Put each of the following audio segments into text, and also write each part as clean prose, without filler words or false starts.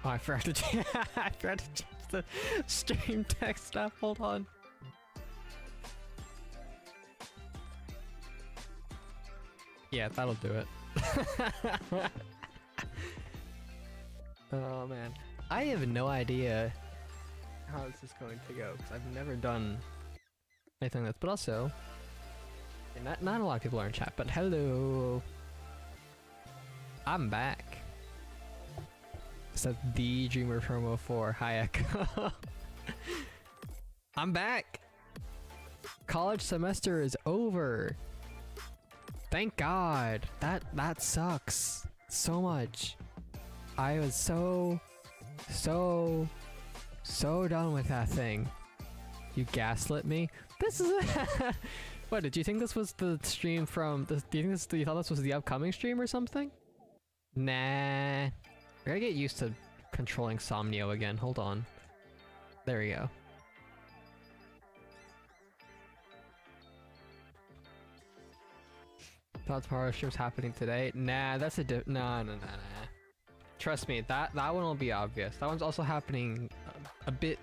Oh, I forgot to I forgot to change the stream text stuff. Hold on. Yeah, that'll do it. Oh man, I have no idea how this is going to go because I've never done anything like this. But also, not a lot of people are in chat. But hello, I'm back. Is that the Dreamer promo for Hayek? I'm back. College semester is over. Thank God. That sucks so much. I was so done with that thing. You gaslit me. This is what? Did you think this was the stream from? Do you think you thought this was the upcoming stream or something? Nah. I gotta get used to controlling Somnio again. Hold on. There we go. Thought tomorrow's stream's happening today. Nah, that's a no. Trust me, that one will be obvious. That one's also happening a bit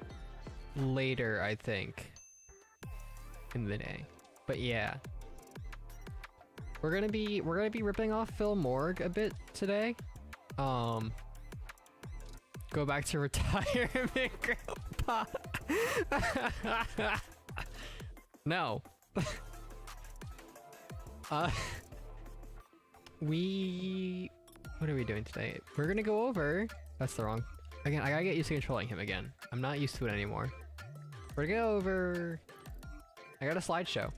later, I think, in the day. But yeah, we're gonna be ripping off Phil Morg a bit today. Go back to retirement, Grandpa. No. What are we doing today? We're gonna go over... That's the wrong... Again, I gotta get used to controlling him again. I'm not used to it anymore. We're gonna go over... I got a slideshow.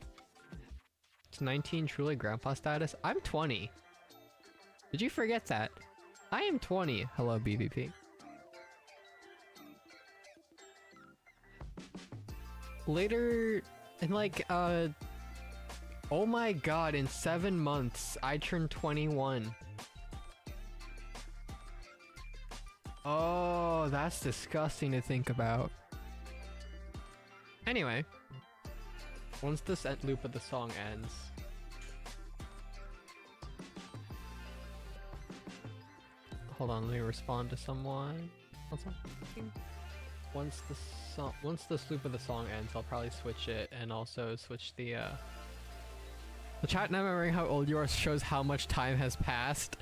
It's 19 truly grandpa status. I'm 20. Did you forget that? I am 20. Hello, BBP. Later, in like, oh my god, in 7 months, I turned 21. Oh, that's disgusting to think about. Anyway, once this loop of the song ends... Hold on, let me respond to someone. Once this loop of the song ends, I'll probably switch it and also switch the chat not remembering how old you are shows how much time has passed.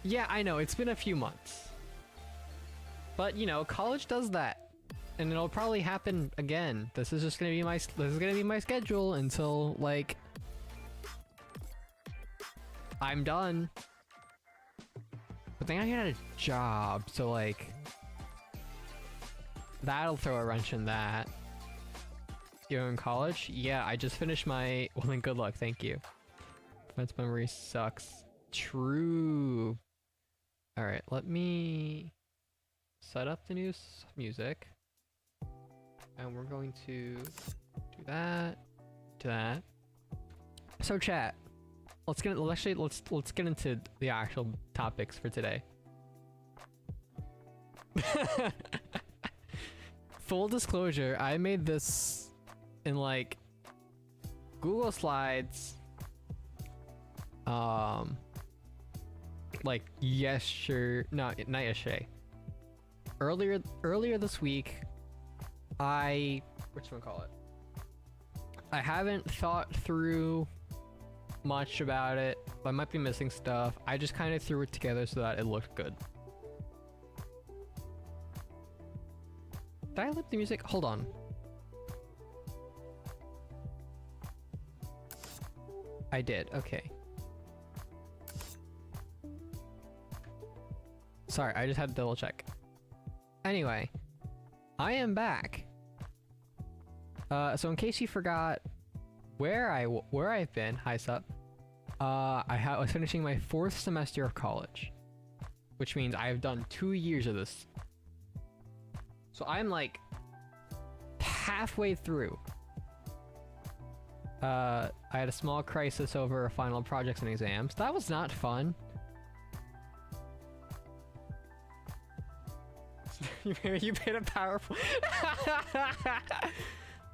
Yeah, I know, it's been a few months. But, you know, college does that. And it'll probably happen again. This is just gonna be my schedule until, like, I'm done. But then I get a job, so, like, that'll throw a wrench in that. You're in college? Yeah, I just finished my... Well, then good luck, thank you. Defense memory sucks. True. Alright, let me set up the new music. And we're going to do that, So chat, let's get into the actual topics for today. Full disclosure, I made this in like Google Slides like not yesterday. Earlier this week, I haven't thought through much about it. I might be missing stuff. I just kind of threw it together so that it looked good. Did I lip the music? Hold on. I did, okay. Sorry, I just had to double check. Anyway, I am back. So in case you forgot where I've been, hi sup. I was finishing my 4th semester of college, which means I have done 2 years of this. So I'm like halfway through. I had a small crisis over final projects and exams. That was not fun. You made a powerful.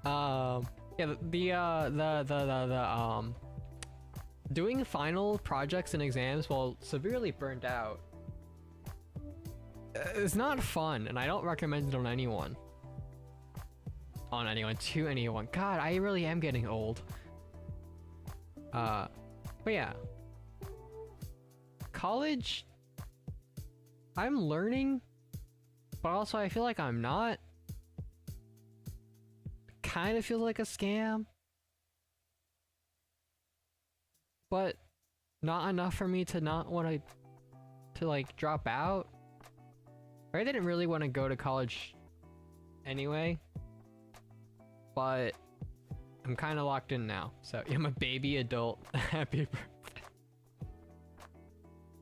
Yeah, the doing final projects and exams while severely burnt out It's not fun, and I don't recommend it on anyone. On anyone, to anyone. God, I really am getting old. But yeah. College, I'm learning, but also I feel like I'm not. Kind of feels like a scam. But not enough for me to not want to like drop out. I didn't really want to go to college anyway, but I'm kind of locked in now. So I'm a baby adult. Happy birthday.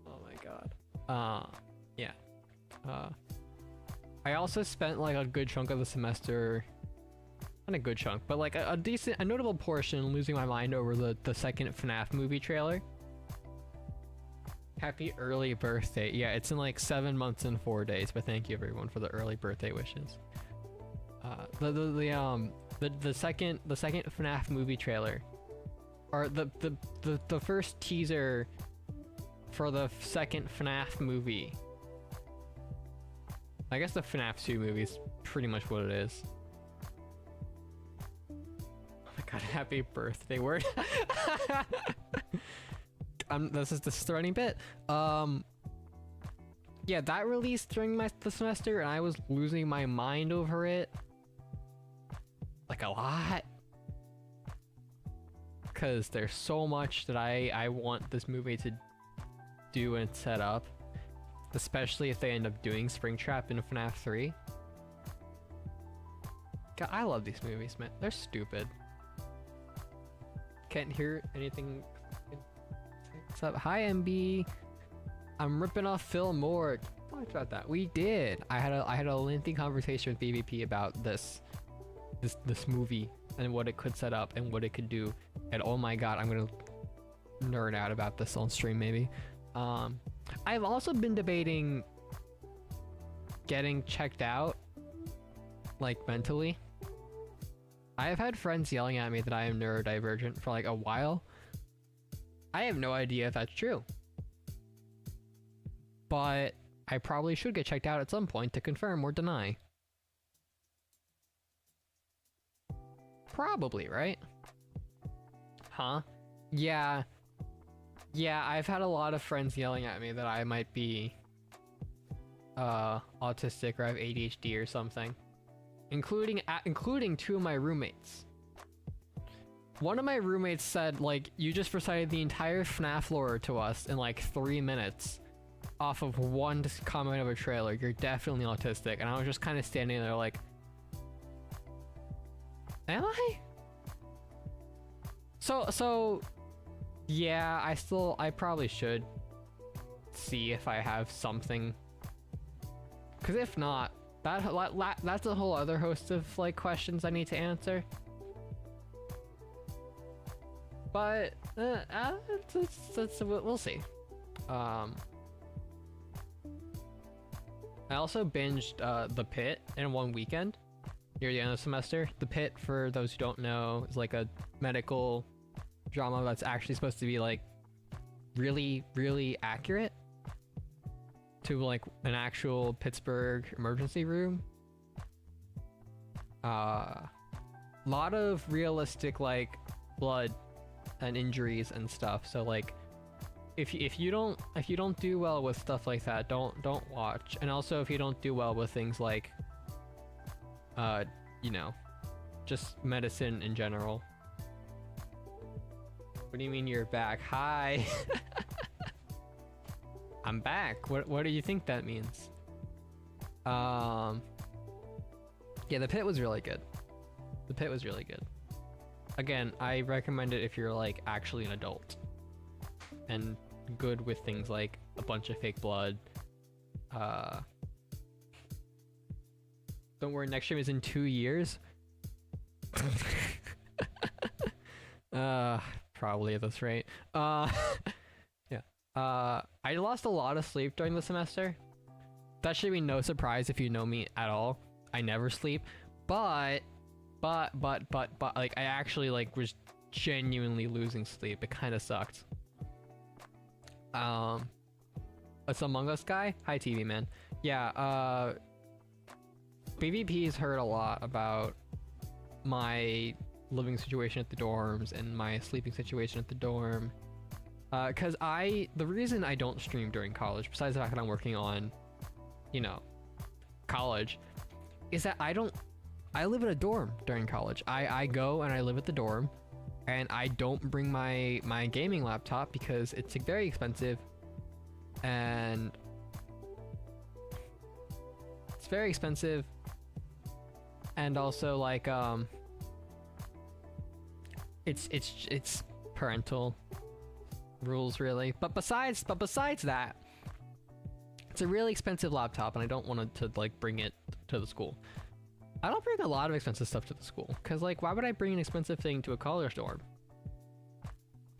Oh my god. Yeah. I also spent like a good chunk of the semester, not a good chunk, but like a notable portion losing my mind over the second FNAF movie trailer. Happy early birthday. Yeah, it's in like 7 months and 4 days, but thank you everyone for the early birthday wishes. The second FNAF movie trailer, or the first teaser for the second FNAF movie. I guess the FNAF 2 movie is pretty much what it is. Oh my god, happy birthday word. This is the starting bit. Yeah, that released during the semester, and I was losing my mind over it. Like a lot. Because there's so much that I want this movie to do and set up. Especially if they end up doing Springtrap in FNAF 3. God, I love these movies, man. They're stupid. Can't hear anything. What's up? Hi, MB. I'm ripping off Phil Moore. Talked about that. We did. I had a lengthy conversation with BBP about this movie and what it could set up and what it could do. And oh my god, I'm gonna nerd out about this on stream maybe. I've also been debating getting checked out, like mentally. I have had friends yelling at me that I am neurodivergent for like a while. I have no idea if that's true. But I probably should get checked out at some point to confirm or deny. Probably, right? Huh? Yeah. Yeah, I've had a lot of friends yelling at me that I might be autistic or have ADHD or something. Including two of my roommates. One of my roommates said, like, you just recited the entire FNAF lore to us in like 3 minutes off of one comment of a trailer. You're definitely autistic. And I was just kind of standing there like, am I? So yeah, I probably should see if I have something. Cause if not, that's a whole other host of like questions I need to answer. But we'll see. I also binged The Pit in one weekend near the end of the semester. The Pit, for those who don't know, is like a medical drama that's actually supposed to be like really, really accurate to like an actual Pittsburgh emergency room. Lot of realistic like blood and injuries and stuff. So like if you don't do well with stuff like that, don't watch. And also if you don't do well with things like you know, just medicine in general. What do you mean you're back? Hi. I'm back. What do you think that means? Yeah, The Pit was really good. The Pit was really good. Again, I recommend it if you're like actually an adult and good with things like a bunch of fake blood. Don't worry, next stream is in 2 years. Probably at this rate. Yeah. I lost a lot of sleep during the semester. That should be no surprise if you know me at all. I never sleep, but like I actually like was genuinely losing sleep. It kind of sucked. This Among Us guy, hi TV man. Yeah, BVP's heard a lot about my living situation at the dorms and my sleeping situation at the dorm. Cause the reason I don't stream during college, besides the fact that I'm working on, you know, college, is that I live in a dorm during college. I go and I live at the dorm, and I don't bring my gaming laptop because it's very expensive, and it's very expensive, and also like it's parental rules really. But besides that, it's a really expensive laptop, and I don't want to like bring it to the school. I don't bring a lot of expensive stuff to the school, because like, why would I bring an expensive thing to a college dorm?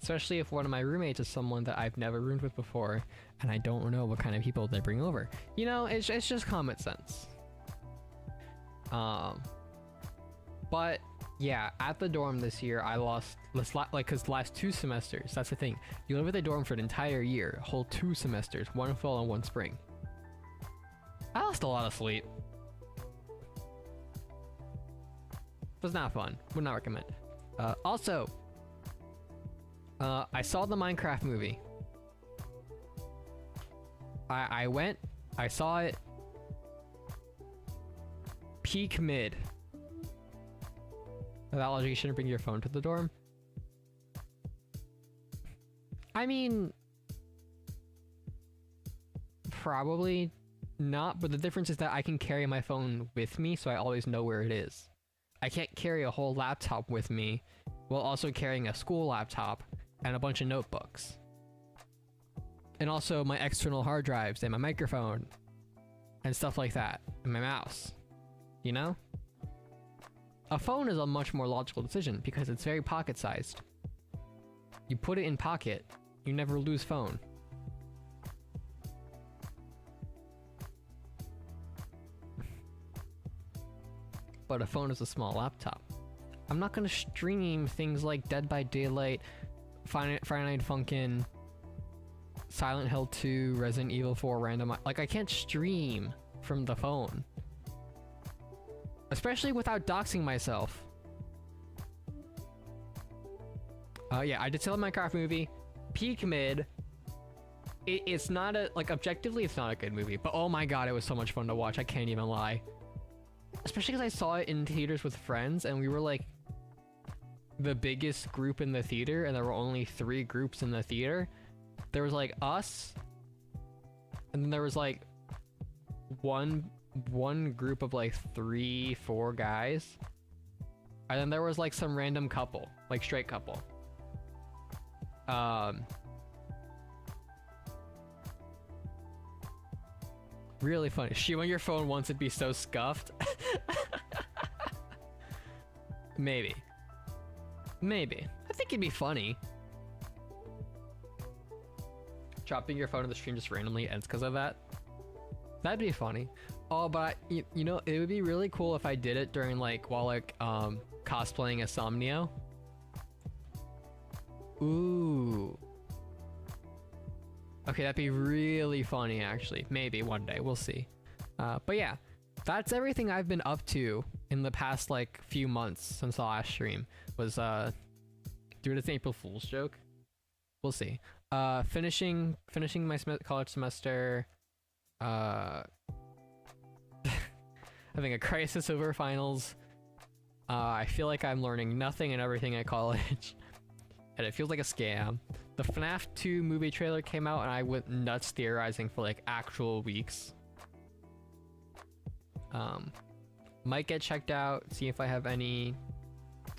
Especially if one of my roommates is someone that I've never roomed with before, and I don't know what kind of people they bring over. You know, it's just common sense. But yeah, at the dorm this year, I lost, because the last 2 semesters, that's the thing. You live at the dorm for an entire year, whole 2 semesters, 1 fall and 1 spring. I lost a lot of sleep. Was not fun. Would not recommend. Also, I saw the Minecraft movie. I went, I saw it. Peak mid. That logic, you shouldn't bring your phone to the dorm. I mean, probably not, but the difference is that I can carry my phone with me, so I always know where it is. I can't carry a whole laptop with me while also carrying a school laptop and a bunch of notebooks. And also my external hard drives and my microphone and stuff like that, and my mouse. You know? A phone is a much more logical decision because it's very pocket-sized. You put it in pocket, you never lose phone. But a phone is a small laptop. I'm not gonna stream things like Dead by Daylight, Friday Night Funkin', Silent Hill 2, Resident Evil 4 random. Like, I can't stream from the phone. Especially without doxing myself. Yeah, I did tell the Minecraft movie. Peak mid. It's not a, like, objectively it's not a good movie, but oh my god, it was so much fun to watch, I can't even lie. Especially because I saw it in theaters with friends, and we were like the biggest group in the theater, and there were only 3 groups in the theater. There was like us, and then there was like one group of like 3-4 guys, and then there was like some random couple, like straight couple. Really funny. She on your phone once it'd be so scuffed. Maybe. Maybe. I think it'd be funny. Dropping your phone in the stream just randomly ends because of that. That'd be funny. Oh, but you know, it would be really cool if I did it during like, while like, cosplaying as Somnio. Ooh. Okay, that'd be really funny, actually. Maybe one day, we'll see. But yeah, that's everything I've been up to in the past, like, few months since the last stream. Was, doing this April Fool's joke? We'll see. Finishing my college semester. Having a crisis over finals. I feel like I'm learning nothing and everything at college. And it feels like a scam. The FNAF 2 movie trailer came out and I went nuts theorizing for like actual weeks. Might get checked out, see if I have any,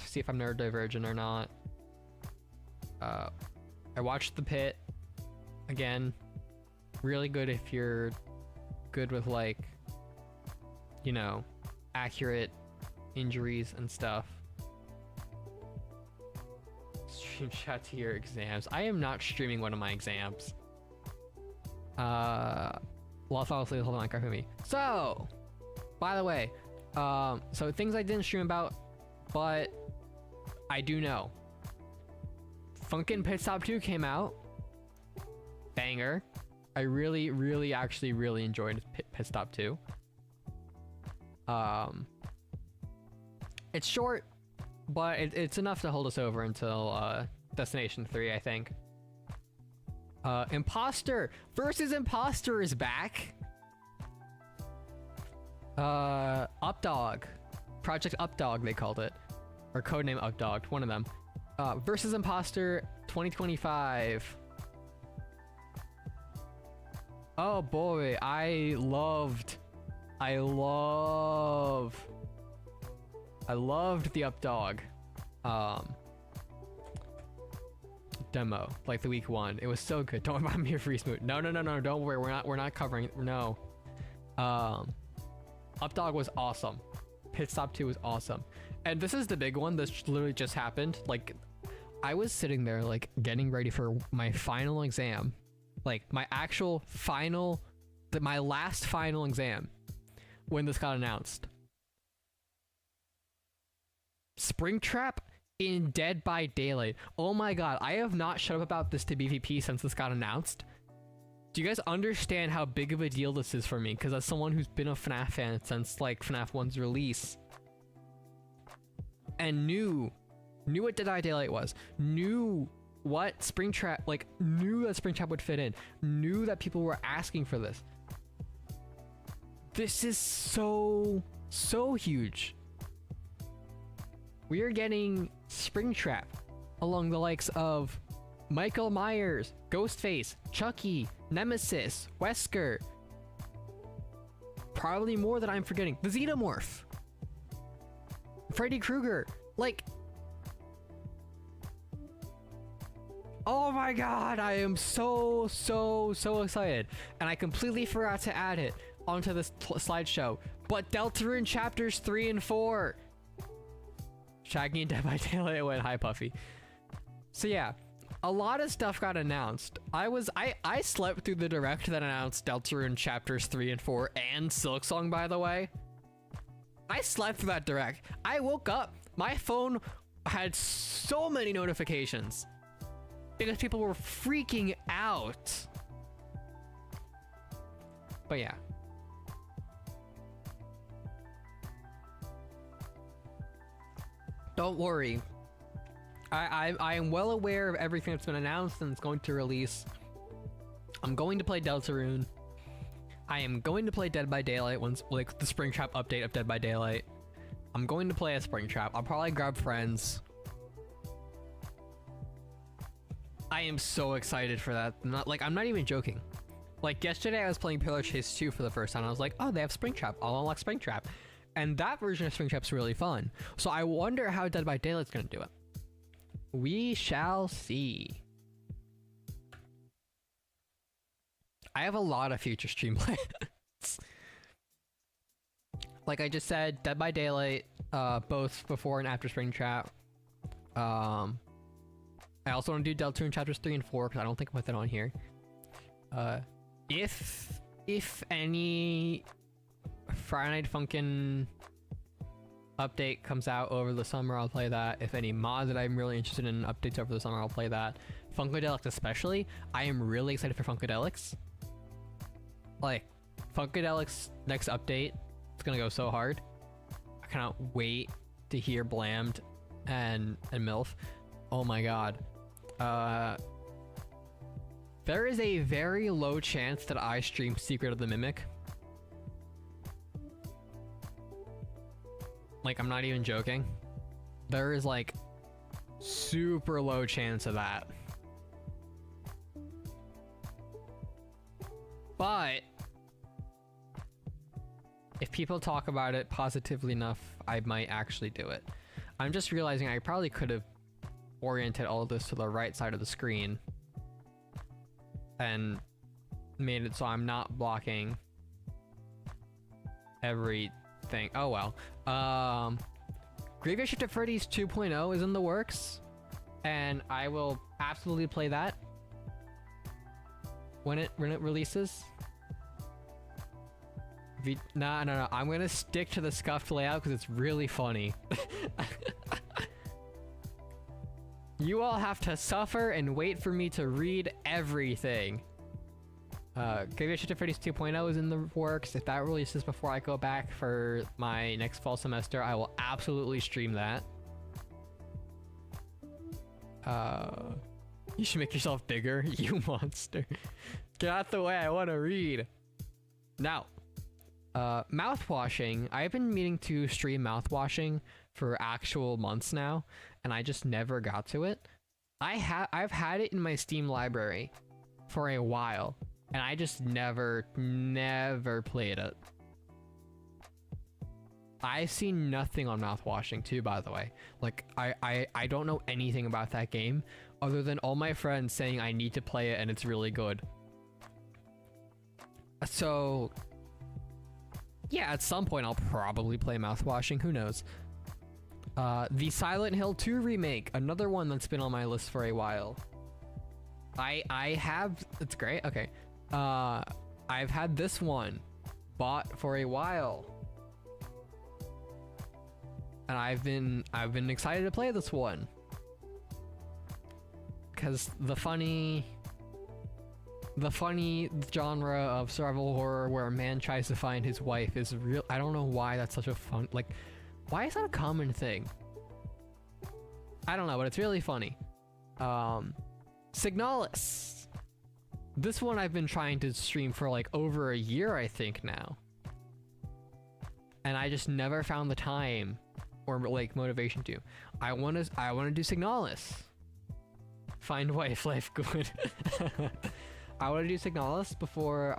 see if I'm neurodivergent or not. I watched The Pit again. Really good if you're good with like, you know, accurate injuries and stuff. Stream chat to your exams. I am not streaming one of my exams. Lost all sleep, hold on, Minecraft movie. So, by the way, so things I didn't stream about, but I do know. Funkin' Pit Stop 2 came out. Banger. I really actually really enjoyed Pit Stop 2. It's short, but it's enough to hold us over until Destination 3, I think. Imposter versus Imposter is back. Updog. Project Updog, they called it. Or codename Updog, one of them. Versus Imposter 2025. Oh boy, I loved the Updog demo, like the week 1. It was so good. Don't remind me of Freeze Mood. No, don't worry. We're not covering it. No. Updog was awesome. Pit Stop 2 was awesome. And this is the big one. This literally just happened. Like, I was sitting there, like, getting ready for my final exam. Like, my actual final, my last final exam when this got announced. Springtrap in Dead by Daylight. Oh my god, I have not shut up about this to BVP since this got announced. Do you guys understand how big of a deal this is for me? Because as someone who's been a FNAF fan since like FNAF 1's release, and knew what Dead by Daylight was, knew what Springtrap, like knew that Springtrap would fit in, knew that people were asking for this. This is so huge. We are getting Springtrap along the likes of Michael Myers, Ghostface, Chucky, Nemesis, Wesker. Probably more that I'm forgetting. The Xenomorph. Freddy Krueger. Like, oh my god, I am so excited. And I completely forgot to add it onto this slideshow. But Deltarune chapters 3 and 4. Shaggy and Dead by Daylight went hi Puffy. So yeah, a lot of stuff got announced. I slept through the direct that announced Deltarune chapters 3 and 4 and Silksong, by the way. I slept through that direct. I woke up, my phone had so many notifications because people were freaking out. But yeah. Don't worry. I am well aware of everything that's been announced and it's going to release. I'm going to play Deltarune. I am going to play Dead by Daylight once, like the Springtrap update of Dead by Daylight. I'm going to play a Springtrap. I'll probably grab friends. I am so excited for that. I'm not even joking. Like yesterday I was playing Pillar Chase 2 for the first time. I was like, oh, they have Springtrap. I'll unlock Springtrap. And that version of Springtrap's really fun. So I wonder how Dead by Daylight's gonna do it. We shall see. I have a lot of future stream plans. Like I just said, Dead by Daylight, both before and after Springtrap. I also want to do Deltarune chapters 3 and 4 because I don't think I put that on here. If any Friday Night Funkin' update comes out over the summer, I'll play that. If any mod that I'm really interested in updates over the summer, I'll play that. Funkadelics especially. I am really excited for Funkadelics. Like, Funkadelics next update, it's gonna go so hard. I cannot wait to hear Blammed and MILF. Oh my god. There is a very low chance that I stream Secret of the Mimic. Like, I'm not even joking. There is like super low chance of that. But if people talk about it positively enough, I might actually do it. I'm just realizing I probably could have oriented all of this to the right side of the screen and made it so I'm not blocking everything. Oh well. Graveyard Shift at Freddy's 2.0 is in the works, and I will absolutely play that when it releases. No. I'm gonna stick to the scuffed layout because it's really funny. You all have to suffer and wait for me to read everything. Graveyard Shift at Freddy's 2.0 is in the works. If that releases before I go back for my next fall semester, I will absolutely stream that. You should make yourself bigger, you monster. Get out the way, I want to read. Now, mouthwashing. I've been meaning to stream mouthwashing for actual months now, and I just never got to it. I've had it in my Steam library for a while, and I just never played it. I've seen nothing on mouthwashing too, by the way. Like, I don't know anything about that game other than all my friends saying I need to play it and it's really good. So yeah, at some point I'll probably play mouthwashing, who knows. The Silent Hill 2 remake, another one that's been on my list for a while. I have, it's great, okay. I've had this one bought for a while. And I've been excited to play this one. Cause the funny genre of survival horror where a man tries to find his wife is real. I don't know why that's such a fun, like, why is that a common thing? I don't know, but it's really funny. Signalis. This one I've been trying to stream for like over a year, I think now. And I just never found the time or like motivation to. I want to do Signalis. Find wife, life good. I want to do Signalis before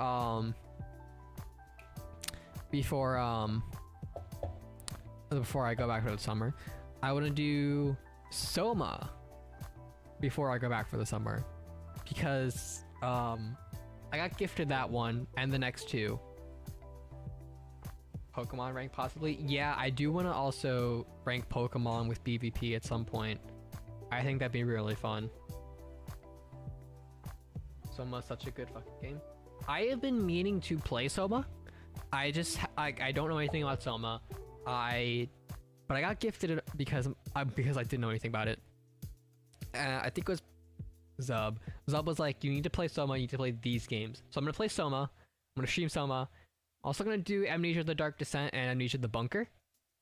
I go back for the summer. I want to do Soma before I go back for the summer, because I got gifted that one and the next two. Pokemon rank possibly? Yeah, I do want to also rank Pokemon with PvP at some point. I think that'd be really fun. Soma's such a good fucking game. I have been meaning to play Soma. I don't know anything about Soma. But I got gifted it because I didn't know anything about it. I think it was Zub. Zub was like, you need to play Soma, you need to play these games. So I'm gonna play Soma. I'm gonna stream Soma. Also gonna do Amnesia: The Dark Descent and Amnesia: The Bunker.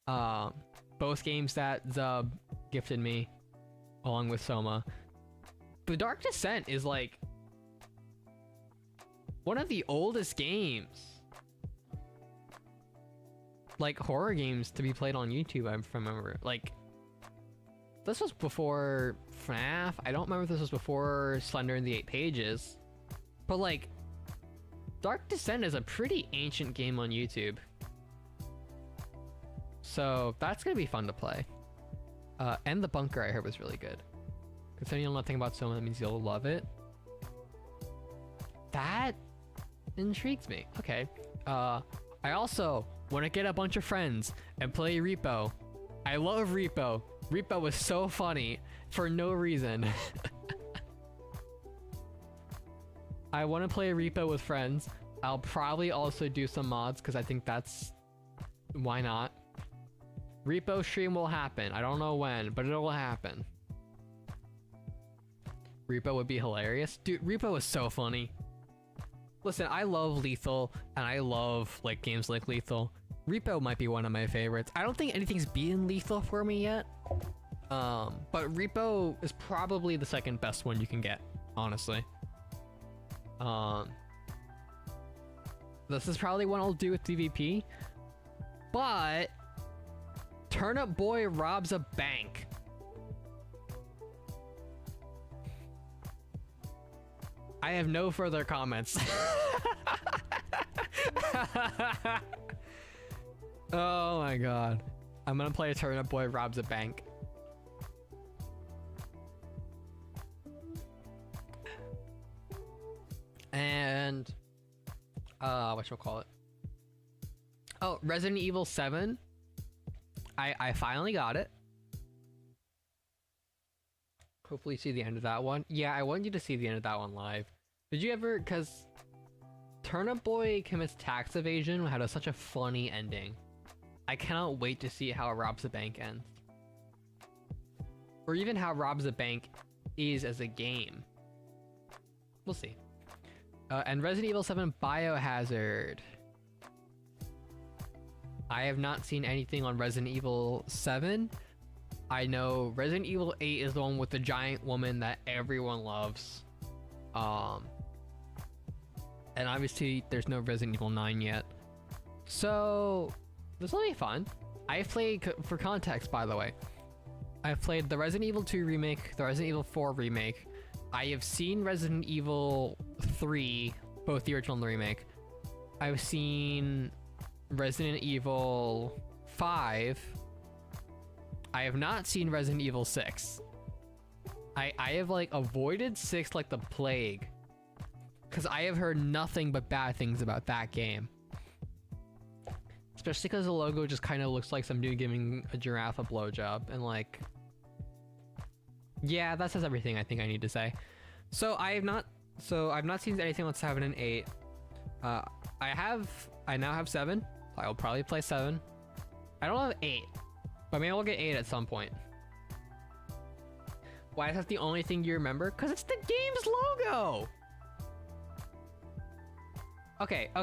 Both games that Zub gifted me along with Soma. The Dark Descent is like one of the oldest games, like horror games, to be played on YouTube. I remember, like, this was before FNAF. I don't remember if this was before Slender and the 8 Pages, but like, Dark Descent is a pretty ancient game on YouTube, so that's gonna be fun to play. And The Bunker I heard was really good. Considering you know nothing about Soma, that means you'll love it. That intrigues me. Okay. I also want to get a bunch of friends and play Repo. I love Repo. Repo was so funny for no reason. I want to play Repo with friends. I'll probably also do some mods because I think that's... why not? Repo stream will happen. I don't know when, but it'll happen. Repo would be hilarious. Dude, Repo is so funny. Listen, I love Lethal, and I love like games like Lethal. Repo might be one of my favorites. I don't think anything's beaten Lethal for me yet. But Repo is probably the second best one you can get, honestly. This is probably one I'll do with PvP. But Turnip Boy robs a bank. I have no further comments. Oh my god. I'm gonna play Turnip Boy robs a bank. And whatchamacallit? Oh, Resident Evil 7. I finally got it. Hopefully see the end of that one. Yeah, I want you to see the end of that one live. Did you ever, cause Turnip Boy commits tax evasion had such a funny ending. I cannot wait to see how Robs a Bank ends. Or even how Robs a Bank is as a game. We'll see. And Resident Evil 7 Biohazard. I have not seen anything on Resident Evil 7. I know Resident Evil 8 is the one with the giant woman that everyone loves. And obviously there's no Resident Evil 9 yet. So this will be fun. I played, for context by the way, I've played the Resident Evil 2 remake, the Resident Evil 4 remake. I have seen Resident Evil 3, both the original and the remake. I've seen Resident Evil 5. I have not seen Resident Evil 6. I have like avoided 6 like the plague, because I have heard nothing but bad things about that game. Especially because the logo just kind of looks like some dude giving a giraffe a blowjob, and like, yeah, that says everything I think I need to say. So I've not seen anything on 7 and 8. I now have 7. I'll probably play 7. I don't have 8, but maybe I'll get 8 at some point. Why is that the only thing you remember? Because it's the game's logo! Okay. I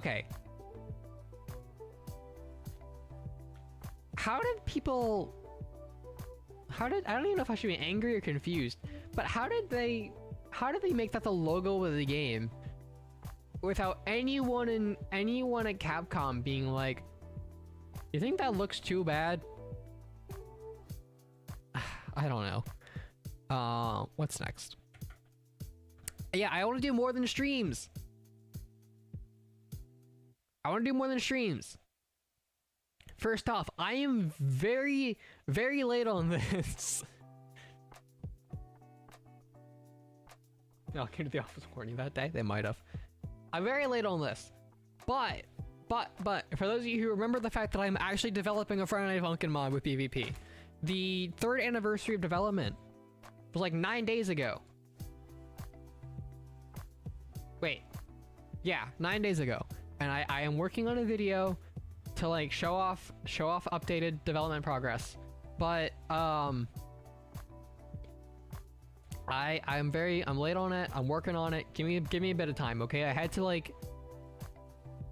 don't even know if I should be angry or confused, but how did they make that the logo of the game without anyone at Capcom being like, you think that looks too bad? I don't know. What's next? Yeah, I want to do more than streams. First off, I am very, very late on this. No, I came to the office morning that day. They might have. I'm very late on this. But, for those of you who remember the fact that I'm actually developing a Friday Night Funkin' mod with PvP, the 3rd anniversary of development was like 9 days ago. Wait. Yeah, 9 days ago. And I am working on a video to like show off updated development progress. But I'm late on it. I'm working on it. Give me a bit of time, okay? I had to like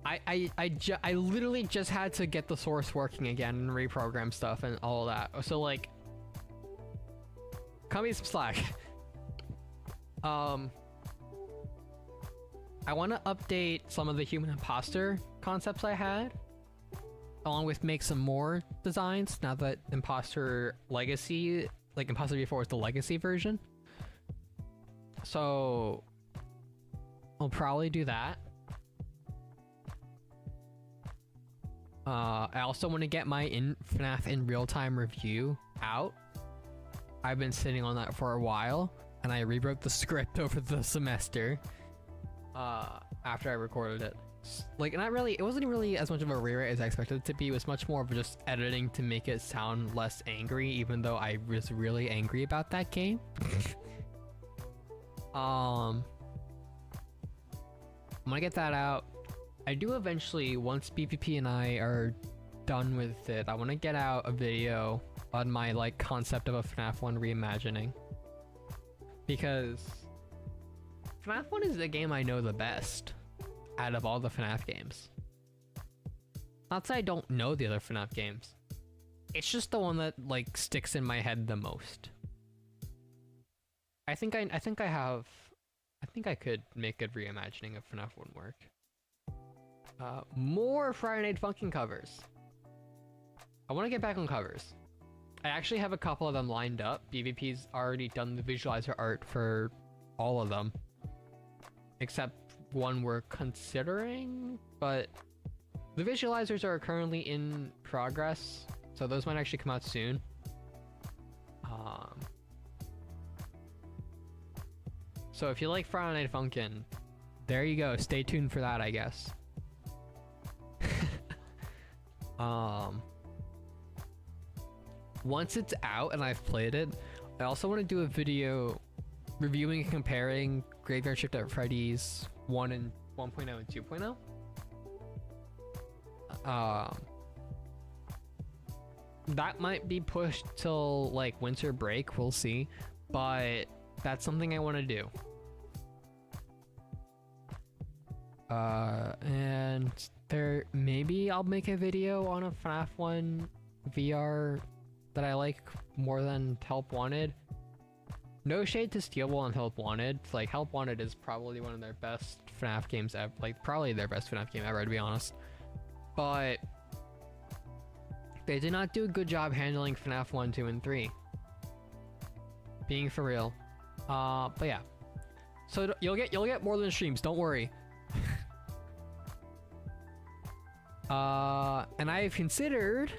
I literally just had to get the source working again and reprogram stuff and all of that. So like, cut me some slack. I want to update some of the human imposter concepts I had, along with make some more designs now that Imposter Legacy, like Imposter V4 is the legacy version. So I'll probably do that. I also want to get my FNAF in real-time review out. I've been sitting on that for a while, and I rewrote the script over the semester after I recorded it. Like, not really, it wasn't really as much of a rewrite as I expected it to be. It was much more of just editing to make it sound less angry, even though I was really angry about that game. I'm gonna get that out. I do eventually, once BPP and I are done with it, I want to get out a video on my like concept of a FNAF 1 reimagining, because FNAF 1 is the game I know the best out of all the FNAF games. Not that I don't know the other FNAF games, it's just the one that like sticks in my head the most. I think I could make a reimagining of FNAF 1 work. More Friday Night Funkin' covers. I want to get back on covers. I actually have a couple of them lined up. BVP's already done the visualizer art for all of them, except one we're considering, but the visualizers are currently in progress, so those might actually come out soon. So if you like Friday Night Funkin', there you go. Stay tuned for that, I guess. Once it's out and I've played it, I also want to do a video reviewing and comparing Graveyard Shift at Freddy's 1.0 and 2.0. That might be pushed till like winter break, we'll see, but that's something I want to do. And there, maybe I'll make a video on a FNAF 1 VR that I like more than Help Wanted. No shade to Steelbowl and Help Wanted. Like, Help Wanted is probably one of their best FNAF games ever. Like, probably their best FNAF game ever, to be honest. But they did not do a good job handling FNAF 1, 2, and 3. Being for real. But yeah. So you'll get more than streams, don't worry. And I have considered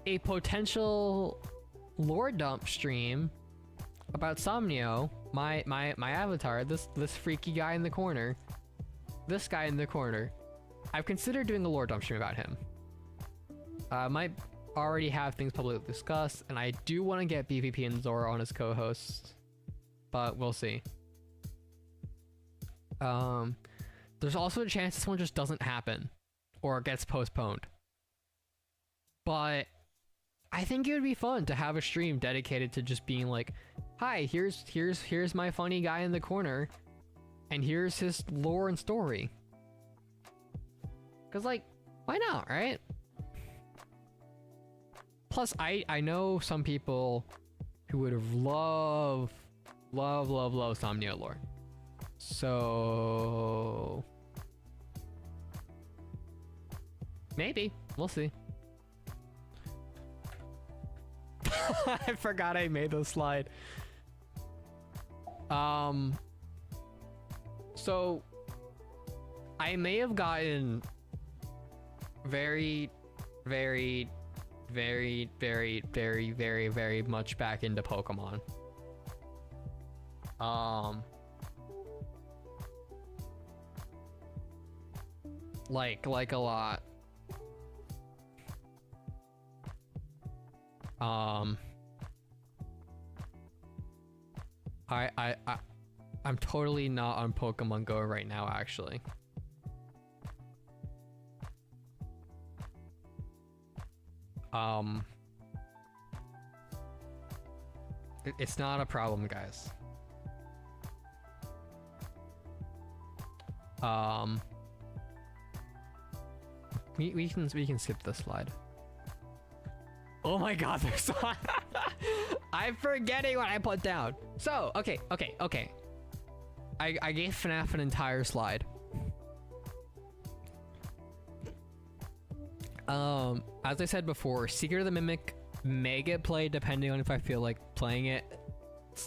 a potential lore dump stream about Somnio, my avatar, this freaky guy in the corner. This guy in the corner. I've considered doing a lore dump stream about him. Might already have things publicly discussed, and I do want to get BVP and Zora on as co-hosts, but we'll see. There's also a chance this one just doesn't happen or gets postponed. But I think it would be fun to have a stream dedicated to just being like, hi, here's my funny guy in the corner, and here's his lore and story. Cause like, why not, right? Plus, I know some people who would have love Somnio lore. So maybe, we'll see. I forgot I made the slide. So I may have gotten very much back into Pokemon. Like a lot. I'm totally not on Pokemon Go right now, actually. It's not a problem, guys. We can skip this slide. Oh my god, there's so I'm forgetting what I put down. So, okay. I gave FNAF an entire slide. As I said before, Secret of the Mimic may get played depending on if I feel like playing it.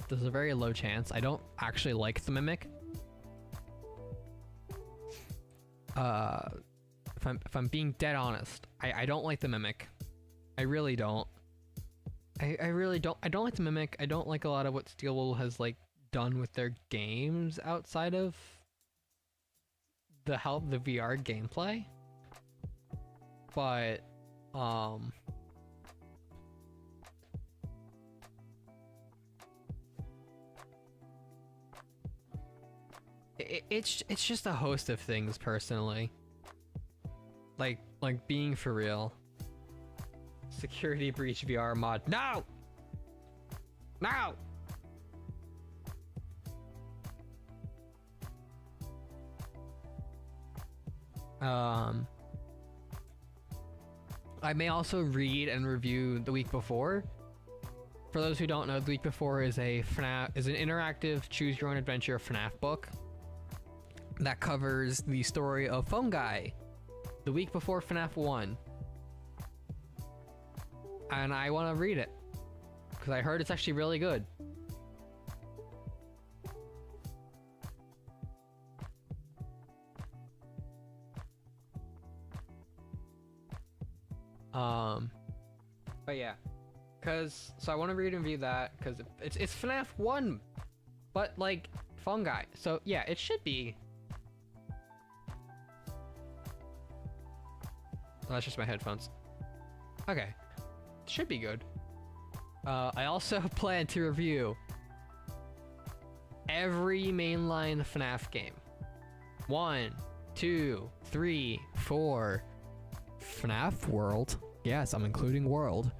There's a very low chance. I don't actually like the Mimic. If I'm being dead honest, I don't like the Mimic. I really don't. I really don't. I don't like the Mimic. I don't like a lot of what Steelbowl has like done with their games outside of the VR gameplay. But it's just a host of things personally. Like being for real. Security breach VR mod. No! No! I may also read and review The Week Before. For those who don't know, The Week Before is an interactive choose your own adventure FNAF book that covers the story of Phone Guy, the week before FNAF 1. And I want to read it because I heard it's actually really good. But yeah, so I want to read and review that because it's FNAF 1, but like Phone Guy. So yeah, it should be. Oh, that's just my headphones. Okay. Should be good. I also plan to review every mainline FNAF game. 1, 2, 3, 4. FNAF World. Yes, I'm including World.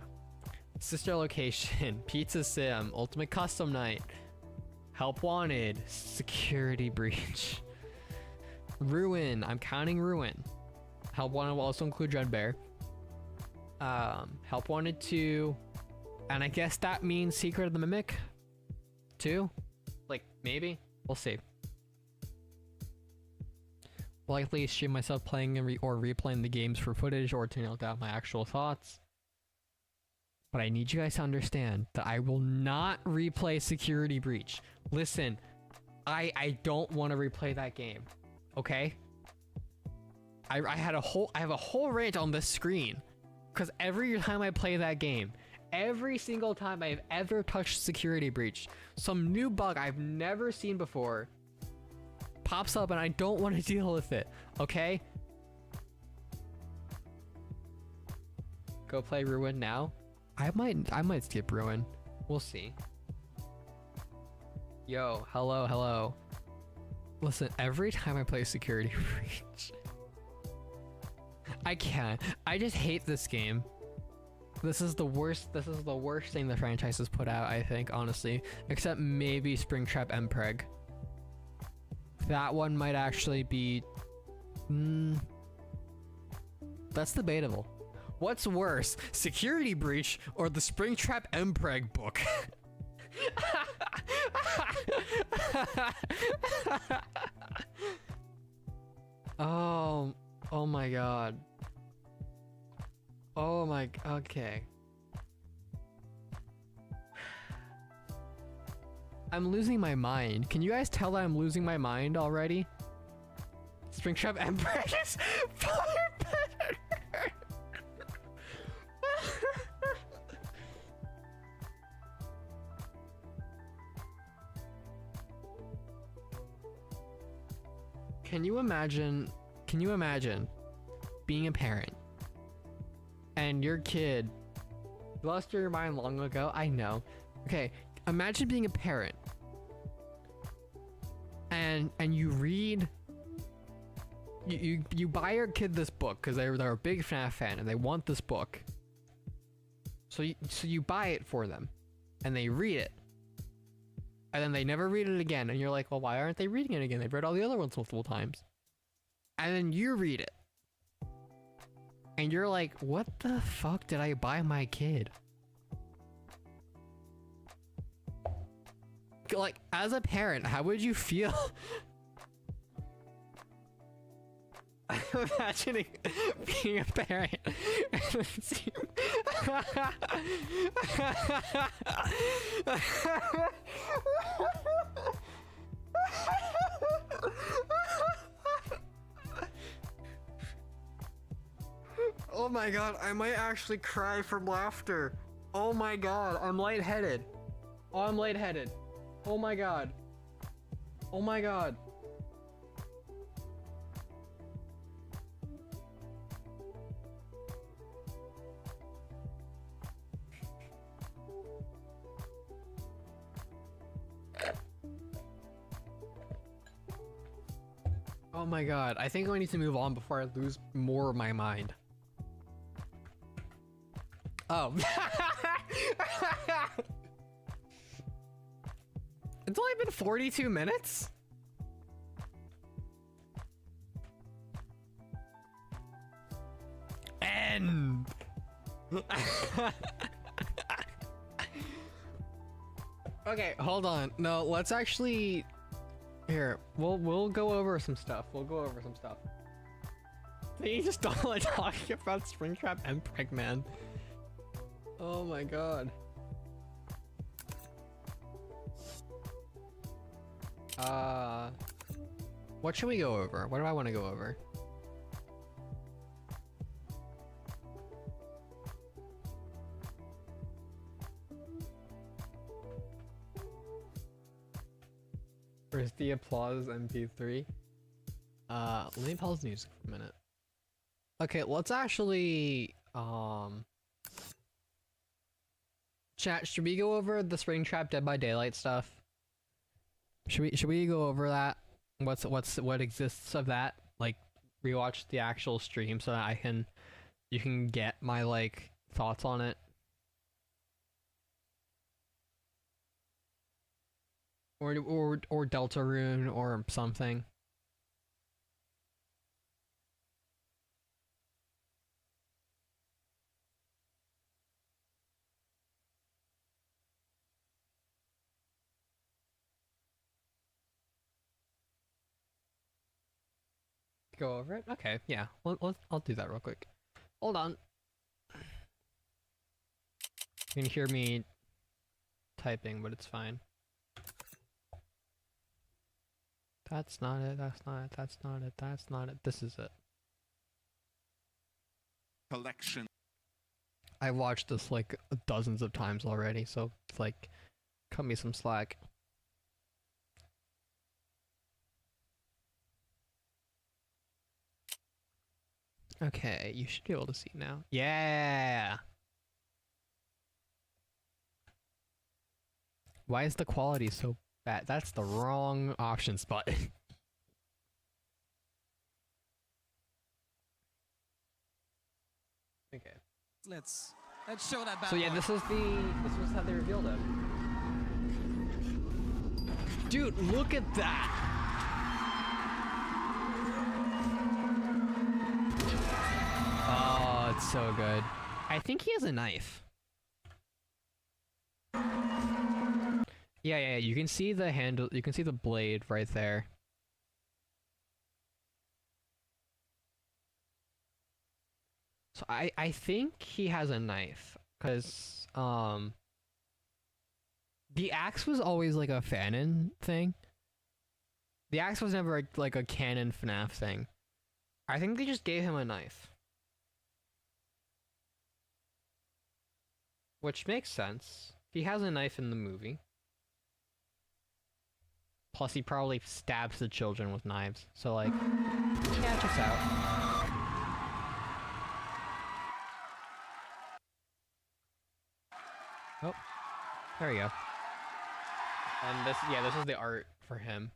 Sister Location, Pizza Sim, Ultimate Custom Night, Help wanted. Security breach. Ruin. I'm counting Ruin. Help wanted will also include Dreadbear. Help wanted 2. And I guess that means Secret of the Mimic 2? Like, maybe? We'll see. Likely stream myself playing or replaying the games for footage or to nail down my actual thoughts. But I need you guys to understand that I will not replay Security Breach. Listen, I don't want to replay that game. Okay? I have a whole rant on this screen. Because every time I play that game, every single time I've ever touched Security Breach, some new bug I've never seen before pops up and I don't want to deal with it, okay? Go play Ruin now? I might skip Ruin. We'll see. Yo, hello. Listen, every time I play Security Breach, I can't. I just hate this game. This is the worst thing the franchise has put out, I think, honestly. Except maybe Springtrap Mpreg. That one might actually be... that's debatable. What's worse, Security Breach or the Springtrap Mpreg book? Oh my god. Oh my... okay. I'm losing my mind. Can you guys tell that I'm losing my mind already? Springtrap Mpreg is far better. Can you imagine being a parent and your kid lost your mind long ago? I know. Okay, imagine being a parent and you read you buy your kid this book because they're a big FNAF fan and they want this book. So you buy it for them and they read it. And then they never read it again and you're like, well, why aren't they reading it again? They've read all the other ones multiple times. And then you read it. And you're like, what the fuck did I buy my kid? Like, as a parent, how would you feel? I'm imagining being a parent. Oh my god, I might actually cry from laughter. Oh my god, I'm lightheaded. Oh, I'm lightheaded. Oh my god. Oh my god. Oh my god, I think I need to move on before I lose more of my mind. Oh. It's only been 42 minutes? End. Okay, hold on. No, let's actually... Here, we'll go over some stuff. They just don't like talking about Springtrap Mpreg, man. Oh my god. What should we go over? What do I want to go over? Where's the applause MP3? Let me pause the music for a minute. Okay, let's actually, chat, should we go over the Springtrap Dead by Daylight stuff? Should we go over that? What exists of that? Like, rewatch the actual stream so that you can get my, like, thoughts on it. or Deltarune or something. Go over it? Okay, yeah. I'll do that real quick. Hold on. You can hear me typing, but it's fine. That's not it, that's not it, that's not it, that's not it. This is it. Collection. I watched this like dozens of times already, so it's like, cut me some slack. Okay, you should be able to see now. Yeah! Why is the quality so bad? That's the wrong options button. Okay. Let's show that back. So yeah, this was how they revealed him. Dude, look at that! Oh, it's so good. I think he has a knife. Yeah, you can see the handle, you can see the blade right there. So I think he has a knife, because, the axe was always like a fanon thing. The axe was never like a canon FNAF thing. I think they just gave him a knife. Which makes sense. He has a knife in the movie. Plus he probably stabs the children with knives. So like, yeah, it checks out. Oh, there we go. And this is the art for him.